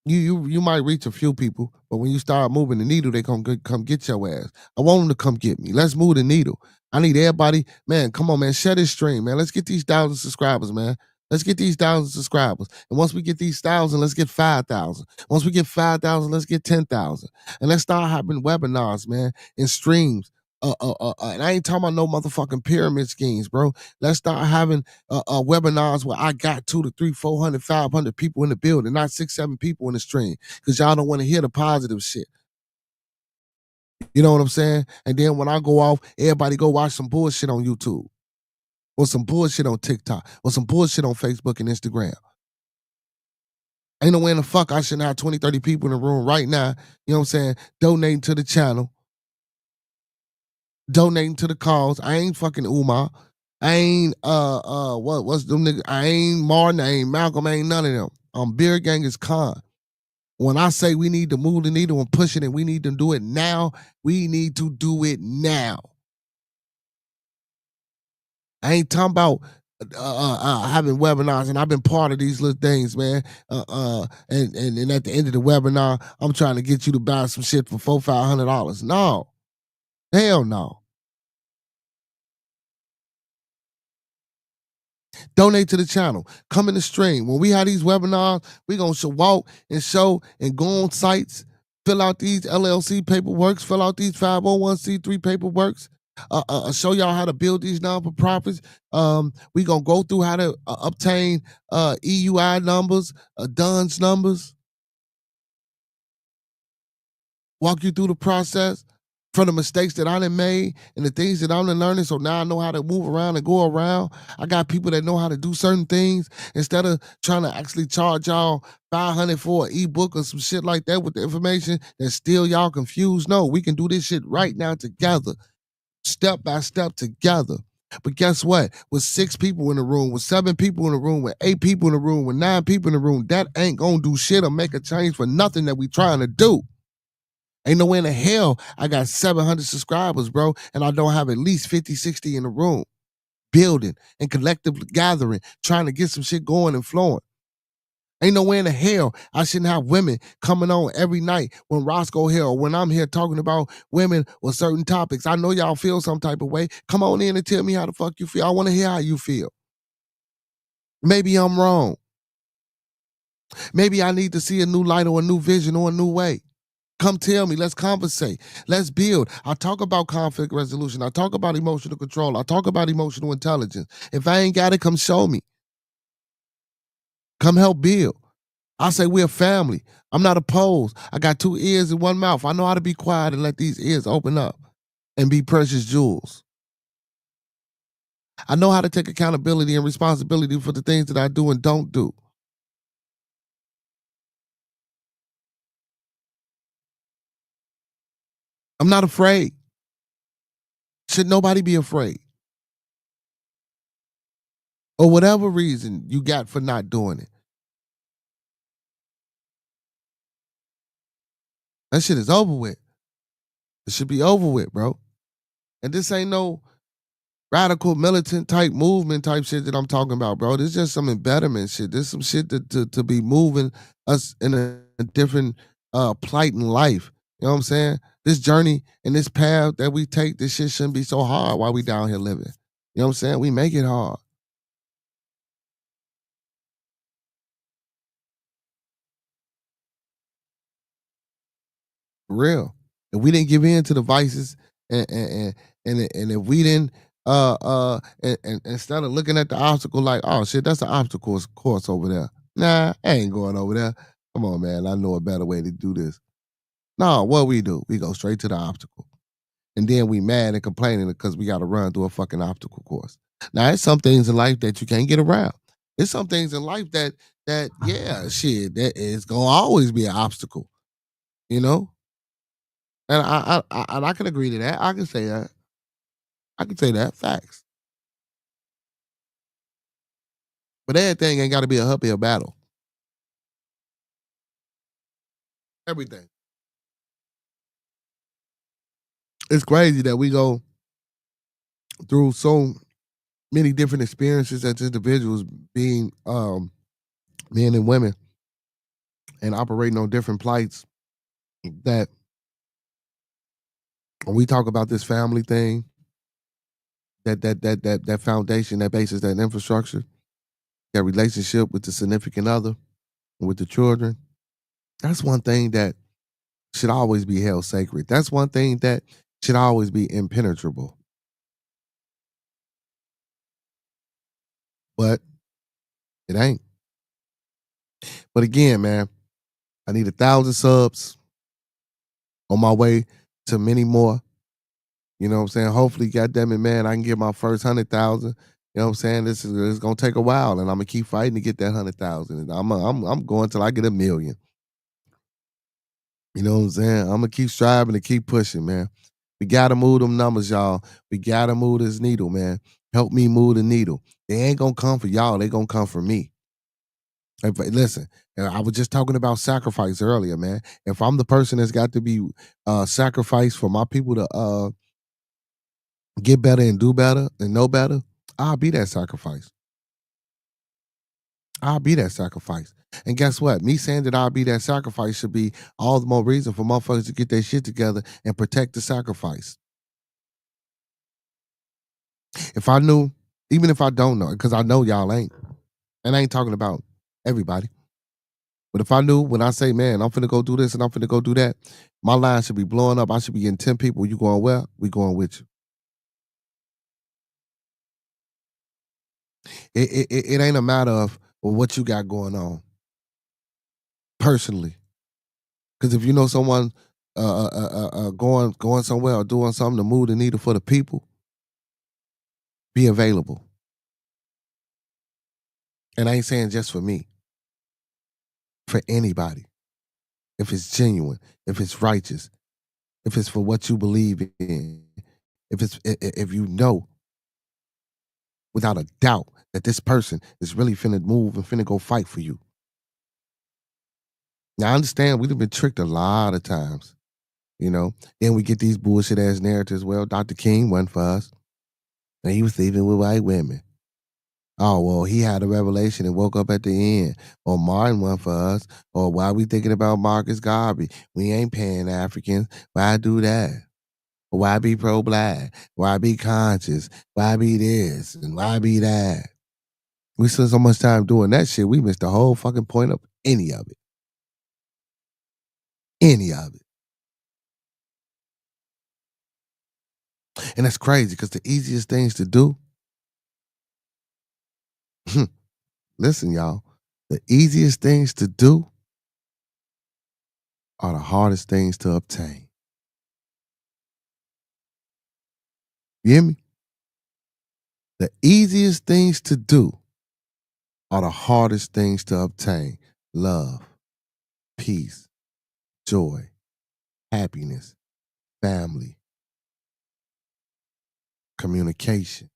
you might reach a few people, but when you start moving the needle, they come get your ass. I want them to come get me. Let's move the needle. I need everybody, man. Come on, man. Share this stream, man. Let's get these 1,000 subscribers, man. Let's get these 1,000 subscribers. And once we get these 1,000, let's get 5,000. Once we get 5,000, let's get 10,000. And let's start having webinars, man, and streams. And I ain't talking about no motherfucking pyramid schemes, bro. Let's start having webinars where I got 200 to 300, 400, 500 people in the building, not 6, 7 people in the stream, because y'all don't want to hear the positive shit. You know what I'm saying? And then when I go off, everybody go watch some bullshit on YouTube, or some bullshit on TikTok, or some bullshit on Facebook and Instagram. Ain't no way in the fuck I shouldn't have 20, 30 people in the room right now, you know what I'm saying, donating to the channel, donating to the cause. I ain't fucking Umar. I ain't what's them niggas? I ain't Martin, I ain't Malcolm, I ain't none of them. Beard Gang is Khan. When I say we need to move the needle and push it and we need to do it now, we need to do it now. I ain't talking about having webinars, and I've been part of these little things, man. And at the end of the webinar, I'm trying to get you to buy some shit for $400, $500. No. Hell no. Donate to the channel. Come in the stream. When we have these webinars, we going to walk and show and go on sites, fill out these LLC paperworks, fill out these 501c3 paperworks, show y'all how to build these non-for-profits. We going to go through how to obtain EUI numbers, DUNS numbers, walk you through the process from the mistakes that I done made and the things that I'm learning. So now I know how to move around and go around. I got people that know how to do certain things instead of trying to actually charge y'all $500 for an ebook or some shit like that with the information that still y'all confused. No, we can do this shit right now together, step by step together. But guess what? With 6 people in the room, with 7 people in the room, with 8 people in the room, with 9 people in the room, that ain't gonna do shit or make a change for nothing that we trying to do. Ain't no way in the hell I got 700 subscribers, bro, and I don't have at least 50, 60 in the room, building and collectively gathering, trying to get some shit going and flowing. Ain't no way in the hell I shouldn't have women coming on every night when Roscoe here or when I'm here talking about women or certain topics. I know y'all feel some type of way. Come on in and tell me how the fuck you feel. I want to hear how you feel. Maybe I'm wrong. Maybe I need to see a new light or a new vision or a new way. Come tell me, let's conversate, let's build. I talk about conflict resolution. I talk about emotional control. I talk about emotional intelligence. If I ain't got it, come show me. Come help build. I say we're a family. I'm not opposed. I got 2 ears and 1 mouth. I know how to be quiet and let these ears open up and be precious jewels. I know how to take accountability and responsibility for the things that I do and don't do. I'm not afraid. Should nobody be afraid? Or whatever reason you got for not doing it. That shit is over with. It should be over with, bro. And this ain't no radical militant type movement type shit that I'm talking about, bro. This is just some embetterment shit. This is some shit to be moving us in a different plight in life. You know what I'm saying? This journey and this path that we take, this shit shouldn't be so hard while we down here living. You know what I'm saying? We make it hard. For real. If we didn't give in to the vices and if we didn't and instead of looking at the obstacle like, oh shit, that's the obstacle course over there. Nah, I ain't going over there. Come on, man. I know a better way to do this. No, what we do, we go straight to the obstacle. And then we mad and complaining because we got to run through a fucking obstacle course. Now, there's some things in life that you can't get around. There's some things in life that yeah, shit, that is gonna always be an obstacle, you know. And I can agree to that. I can say that. I can say that. Facts. But everything ain't got to be a uphill battle. Everything. It's crazy that we go through so many different experiences as individuals, being men and women, and operating on different plights. That when we talk about this family thing, that foundation, that basis, that infrastructure, that relationship with the significant other, with the children, that's one thing that should always be held sacred. That's one thing that should always be impenetrable. But it ain't. But again, man, I need 1,000 subs on my way to many more. You know what I'm saying? Hopefully, goddamn it, man, I can get my first 100,000. You know what I'm saying? This is gonna take a while, and I'm gonna keep fighting to get that 100,000. And I'm going till I get 1,000,000. You know what I'm saying? I'm gonna keep striving to keep pushing, man. We gotta move them numbers, y'all. We gotta move this needle, man. Help me move the needle. They ain't gonna come for y'all. They gonna come for me. Listen, I was just talking about sacrifice earlier, man. If I'm the person that's got to be sacrificed for my people to get better and do better and know better, I'll be that sacrifice. I'll be that sacrifice. And guess what? Me saying that I'll be that sacrifice should be all the more reason for motherfuckers to get their shit together and protect the sacrifice. If I knew, even if I don't know, because I know y'all ain't, and I ain't talking about everybody. But if I knew when I say, man, I'm finna go do this and I'm finna go do that, my line should be blowing up. I should be getting 10 people. You going where? We going with you. It ain't a matter of what you got going on personally. Because if you know someone going somewhere or doing something to move the needle for the people, be available. And I ain't saying just for me, for anybody. If it's genuine, if it's righteous, if it's for what you believe in, if you know without a doubt that this person is really finna move and finna go fight for you. Now I understand we've been tricked a lot of times, you know. Then we get these bullshit ass narratives. Well, Dr. King wasn't for us, and he was sleeping with white women. Oh, well, he had a revelation and woke up at the end. Or Martin wasn't for us. Or why we thinking about Marcus Garvey? We ain't paying Africans. Why do that? Why be pro-black? Why be conscious? Why be this? And why be that? We spend so much time doing that shit, we missed the whole fucking point of any of it. Any of it. And that's crazy because the easiest things to do, listen, y'all, the easiest things to do are the hardest things to obtain. You hear me? The easiest things to do are the hardest things to obtain. Love, peace, joy, happiness, family, communication.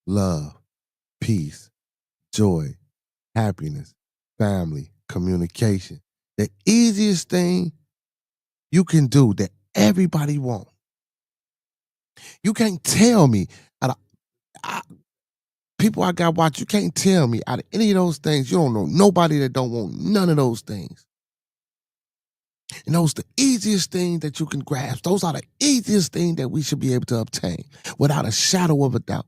Love, peace, joy, happiness, family, communication. The easiest thing you can do that everybody wants. You can't tell me, people I got watch, you can't tell me out of any of those things, you don't know nobody that don't want none of those things. And those are the easiest thing that you can grasp. Those are the easiest thing that we should be able to obtain without a shadow of a doubt.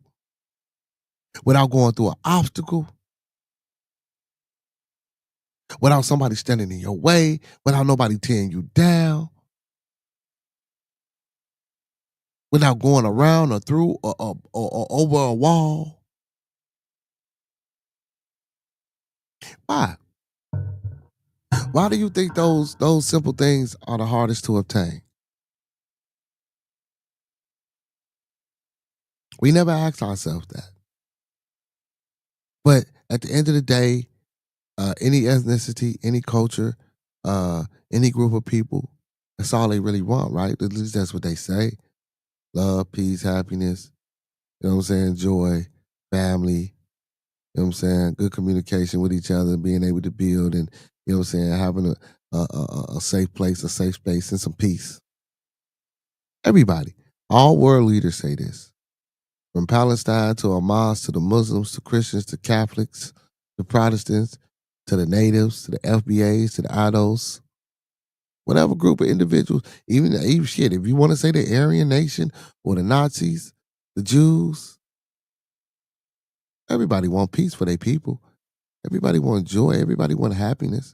Without going through an obstacle, without somebody standing in your way, without nobody tearing you down, without going around or through or over a wall. Why? Why do you think those simple things are the hardest to obtain? We never ask ourselves that. But at the end of the day, any ethnicity, any culture, any group of people, that's all they really want, right? At least that's what they say. Love, peace, happiness, you know what I'm saying? Joy, family, you know what I'm saying? Good communication with each other, being able to build and, you know what I'm saying, having a safe place, a safe space, and some peace. Everybody. All world leaders say this. From Palestine to Hamas to the Muslims to Christians to Catholics to Protestants to the natives to the FBAs to the IDOs, whatever group of individuals, even shit, if you want to say the Aryan Nation or the Nazis, the Jews, everybody want peace for their people. Everybody want joy. Everybody want happiness.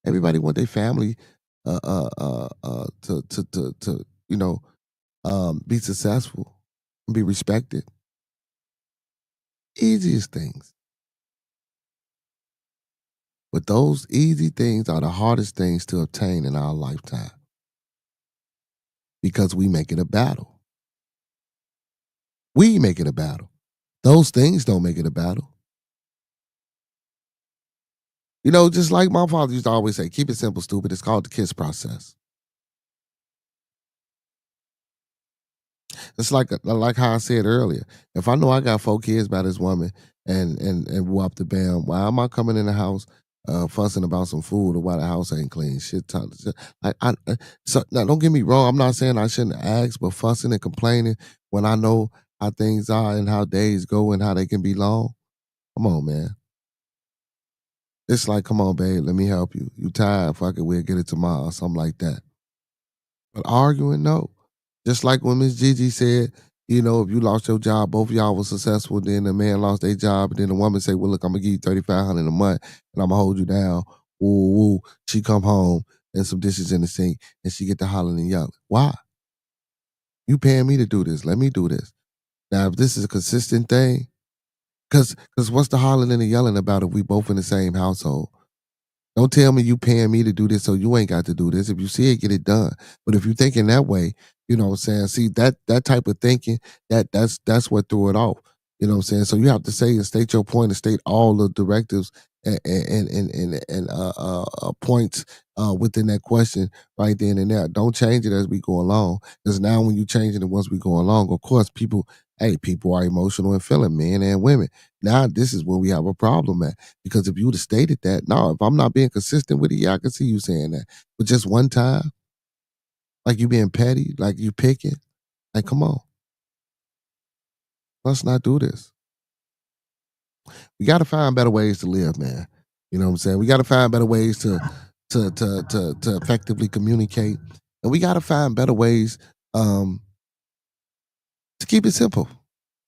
Everybody want their family to be successful and be respected. Easiest things. But those easy things are the hardest things to obtain in our lifetime because we make it a battle. We make it a battle. Those things don't make it a battle. You know, just like my father used to always say, keep it simple, stupid. It's called the KISS process. It's like how I said earlier. If I know I got 4 kids by this woman and whoop the bam, why am I coming in the house fussing about some food or why the house ain't clean? So now don't get me wrong. I'm not saying I shouldn't ask, but fussing and complaining when I know how things are and how days go and how they can be long. Come on, man. It's like, come on, babe, let me help you. You tired? Fuck it, we'll get it tomorrow, something like that. But arguing, no. Just like when Miss Gigi said, you know, if you lost your job, both of y'all were successful, then the man lost their job, and then the woman say, well, look, I'm gonna give you $3,500 a month, and I'm gonna hold you down. Woo, woo. She come home and some dishes in the sink, and she get to hollering and yelling. Why? You paying me to do this? Let me do this. Now, if this is a consistent thing, because what's the hollering and the yelling about if we both in the same household? Don't tell me you paying me to do this so you ain't got to do this. If you see it, get it done. But if you thinking that way, you know what I'm saying? See, that type of thinking, that's what threw it off. You know what I'm saying? So you have to say and state your point and state all the directives and points within that question right then and there. Don't change it as we go along. Because now when you changing it once we go along, of course, people are emotional and feeling, men and women. Now this is where we have a problem at. Because if you would have stated that, no, if I'm not being consistent with it, yeah, I can see you saying that. But just one time, like you being petty, like you picking, like, come on. Let's not do this. We got to find better ways to live, man. You know what I'm saying? We got to find better ways to effectively communicate. And we got to find better ways to keep it simple.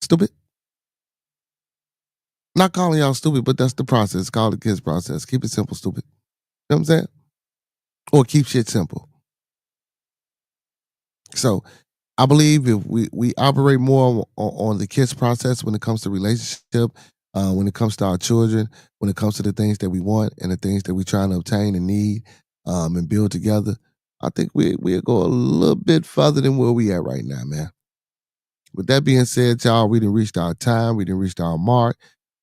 Stupid. Not calling y'all stupid, but that's the process. It's called the KISS process. Keep it simple, stupid. You know what I'm saying? Or keep shit simple. So I believe if we operate more on the KISS process when it comes to relationship, when it comes to our children, when it comes to the things that we want and the things that we're trying to obtain and need and build together, I think we'll go a little bit further than where we at right now, man. With that being said, y'all, we done reached our time. We done reached our mark.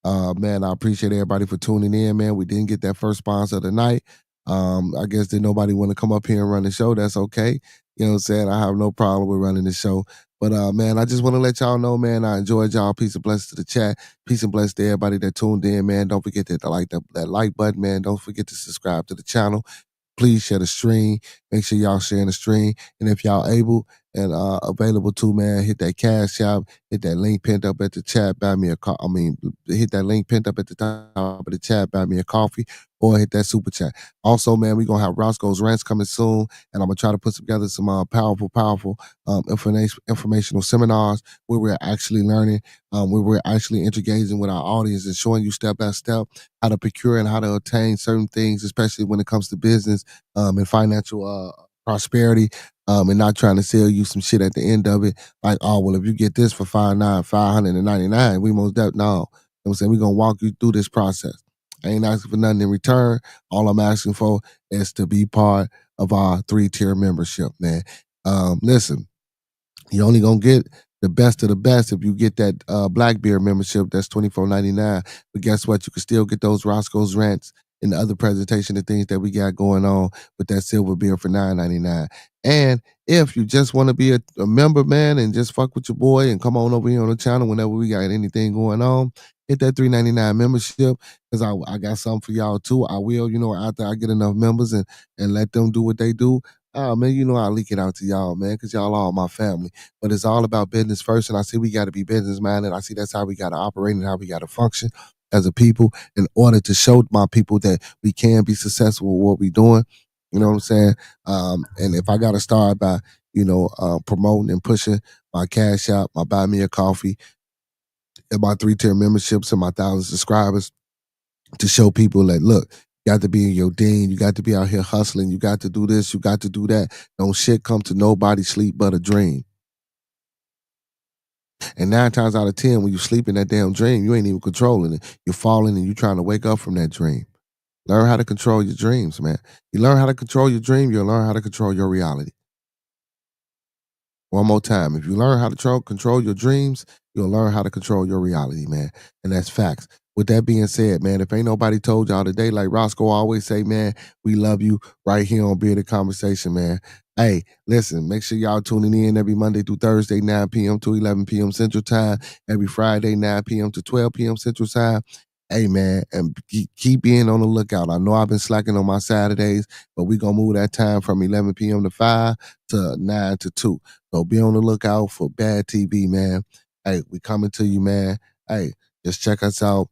Man, I appreciate everybody for tuning in, man. We didn't get that first sponsor of the night. I guess that nobody want to come up here and run the show. That's okay. You know what I'm saying? I have no problem with running the show. But man, I just want to let y'all know, man, I enjoyed y'all. Peace and blessings to the chat. Peace and blessings to everybody that tuned in, man. Don't forget to like that like button, man. Don't forget to subscribe to the channel. Please share the stream. Make sure y'all sharing the stream. And if y'all able and available to, man, hit that CASHAPP, hit that link pinned up at the chat, buy me a hit that link pinned up at the top of the chat, buy me a coffee, or hit that super chat. Also, man, we're going to have Roscoe's Rants coming soon, and I'm going to try to put together some powerful informational seminars where we're actually learning, where we're actually engaging with our audience and showing you step by step how to procure and how to obtain certain things, especially when it comes to business and financial prosperity, and not trying to sell you some shit at the end of it. Like, oh, well, if you get this for $599, we most definitely, no. You know what I'm saying? We're going to walk you through this process. I ain't asking for nothing in return. All I'm asking for is to be part of our 3-tier membership, man. Listen, you only going to get the best of the best if you get that Blackbeard membership. That's $24.99. But guess what? You can still get those Roscoe's Rants and the other presentation and things that we got going on with that silver beer for $9.99. And if you just want to be a member, man, and just fuck with your boy and come on over here on the channel whenever we got anything going on, hit that $3.99 membership, because I got something for y'all too. I will, after I get enough members and let them do what they do. Oh, man, I'll leak it out to y'all, man, because y'all are my family. But it's all about business first, and I see we got to be business-minded. I see that's how we got to operate and how we got to function as a people in order to show my people that we can be successful with what we're doing. You know what I'm saying? And if I got to start by, promoting and pushing my Cash App, my Buy Me a Coffee, and my 3-tier memberships and my 1,000 subscribers to show people that, look, you got to be in your dean. You got to be out here hustling. You got to do this. You got to do that. Don't shit come to nobody's sleep but a dream. And 9 times out of 10, when you sleep in that damn dream, you ain't even controlling it. You're falling and you're trying to wake up from that dream. Learn how to control your dreams, man. You learn how to control your dream, you'll learn how to control your reality. One more time. If you learn how to control your dreams, you'll learn how to control your reality, man. And that's facts. With that being said, man, if ain't nobody told y'all today, like Roscoe always say, man, we love you right here on Bearded Conversation, man. Hey, listen, make sure y'all tuning in every Monday through Thursday, 9 p.m. to 11 p.m. Central Time. Every Friday, 9 p.m. to 12 p.m. Central Time. Hey, man, and keep being on the lookout. I know I've been slacking on my Saturdays, but we going to move that time from 11 p.m. to 5 to 9 to 2. So be on the lookout for Bad TV, man. Hey, we coming to you, man. Hey, just check us out.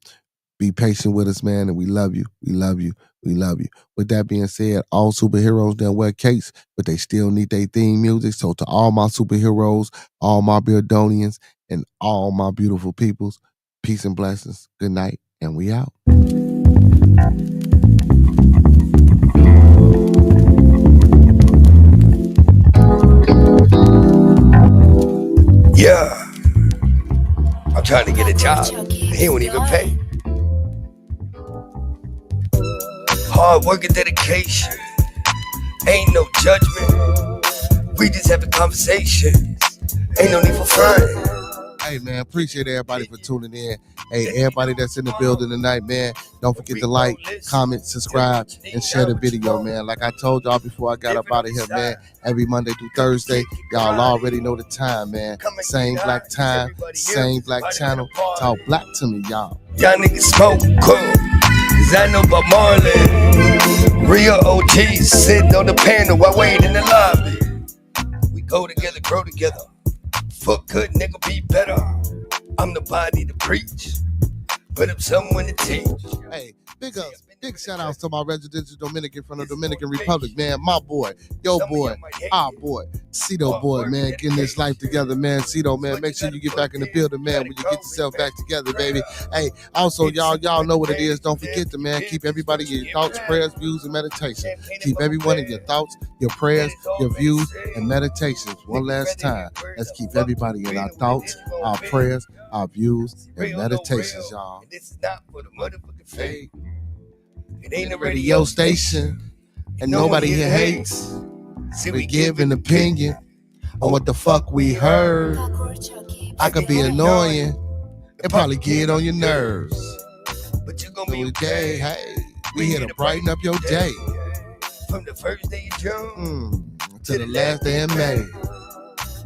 Be patient with us, man, and we love you. We love you. We love you. With that being said, all superheroes done wear capes, but they still need their theme music. So to all my superheroes, all my Beardonians, and all my beautiful peoples, peace and blessings. Good night, and we out. Yeah. I'm trying to get a job. He won't even pay. Hard work and dedication. Ain't no judgment. We just having conversations. Ain't no need for front. Hey, man, appreciate everybody for tuning in. Hey, everybody that's in the building tonight, man, don't forget to like, comment, subscribe, and share the video, man. Like I told y'all before I got up out of here, man, every Monday through Thursday, y'all already know the time, man. Same black time, same black channel. Talk black to me, y'all. Y'all niggas smoke cool, cause I know about Marlon. Real OGs sitting on the panel while waiting in the lobby. We go together, grow together. Fuck good, nigga, be better. I'm the body to preach, but I'm someone to teach. Hey, big shout outs to my residential Dominican from the Dominican Republic, man. My boy, your boy, our boy, Cito boy, man, getting this life together, man. Cito, man, make sure you get back in the building, man, when you get yourself back together, baby. Hey, also, y'all know what it is. Don't forget to, man, keep everybody in your thoughts, prayers, views, and meditation. Keep everyone in your thoughts, your prayers, your views, and meditations. One last time, let's keep everybody in our thoughts, our prayers, our views, and meditations, y'all. This is not for the motherfucking fake. It ain't a Radio station, and nobody here hates. We give an opinion on what the fuck we heard. I could be annoying and probably get on your nerves. But you gonna be Okay, hey, we here to brighten up your day. From the first day of June To the last day in May.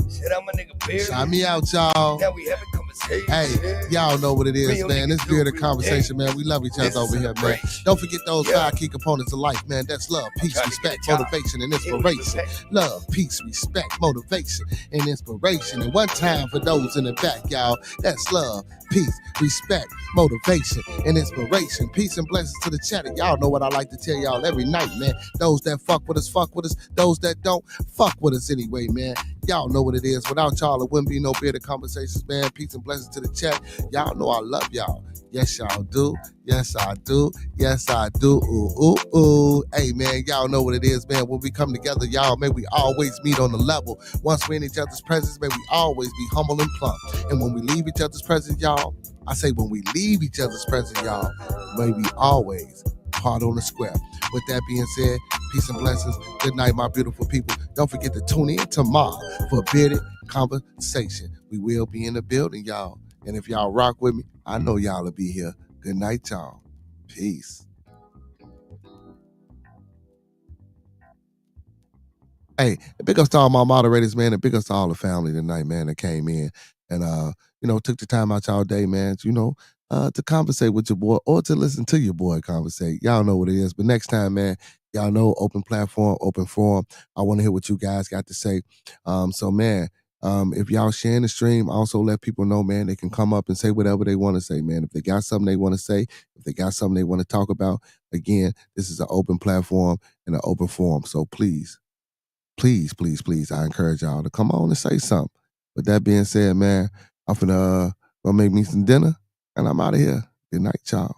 Said I'm a nigga beard. Shout me out, y'all. Now we having conversation. Hey, y'all know what it is, man. This Bearded Conversation, man. We love each other over here, man. Don't forget those 5 key components of life, man. That's love, peace, respect, motivation, and inspiration. Love, peace, respect, motivation, and inspiration. And one time for those in the back, y'all. That's love, peace, respect, motivation, and inspiration. Peace and blessings to the chat. And y'all know what I like to tell y'all every night, man. Those that fuck with us, fuck with us. Those that don't, fuck with us anyway, man. Y'all know what it is. Without y'all, it wouldn't be no Bearded Conversations, man. Peace and blessings to the chat. Y'all know I love y'all. Yes, y'all do. Yes, I do. Yes, I do. Ooh, ooh, ooh. Hey, man, y'all know what it is, man. When we come together, y'all, may we always meet on the level. Once we're in each other's presence, may we always be humble and plump. And when we leave each other's presence, y'all, I say when we leave each other's presence, y'all, may we always part on the square. With that being said, peace and blessings. Good night, my beautiful people. Don't forget to tune in tomorrow for Bearded conversation. We will be in the building, y'all. And if y'all rock with me, I know y'all will be here. Good night, y'all. Peace. Hey, big ups to all my moderators, man, and big ups to all the family tonight, man, that came in and took the time out y'all day, man, to conversate with your boy or to listen to your boy conversate. Y'all know what it is. But next time, man, y'all know open platform, open forum. I want to hear what you guys got to say. If y'all sharing the stream, also let people know, man, they can come up and say whatever they want to say, man. If they got something they want to say, if they got something they want to talk about, again, this is an open platform and an open forum. So please, I encourage y'all to come on and say something. With that being said, man, I'm finna go make me some dinner, and I'm out of here. Good night, y'all.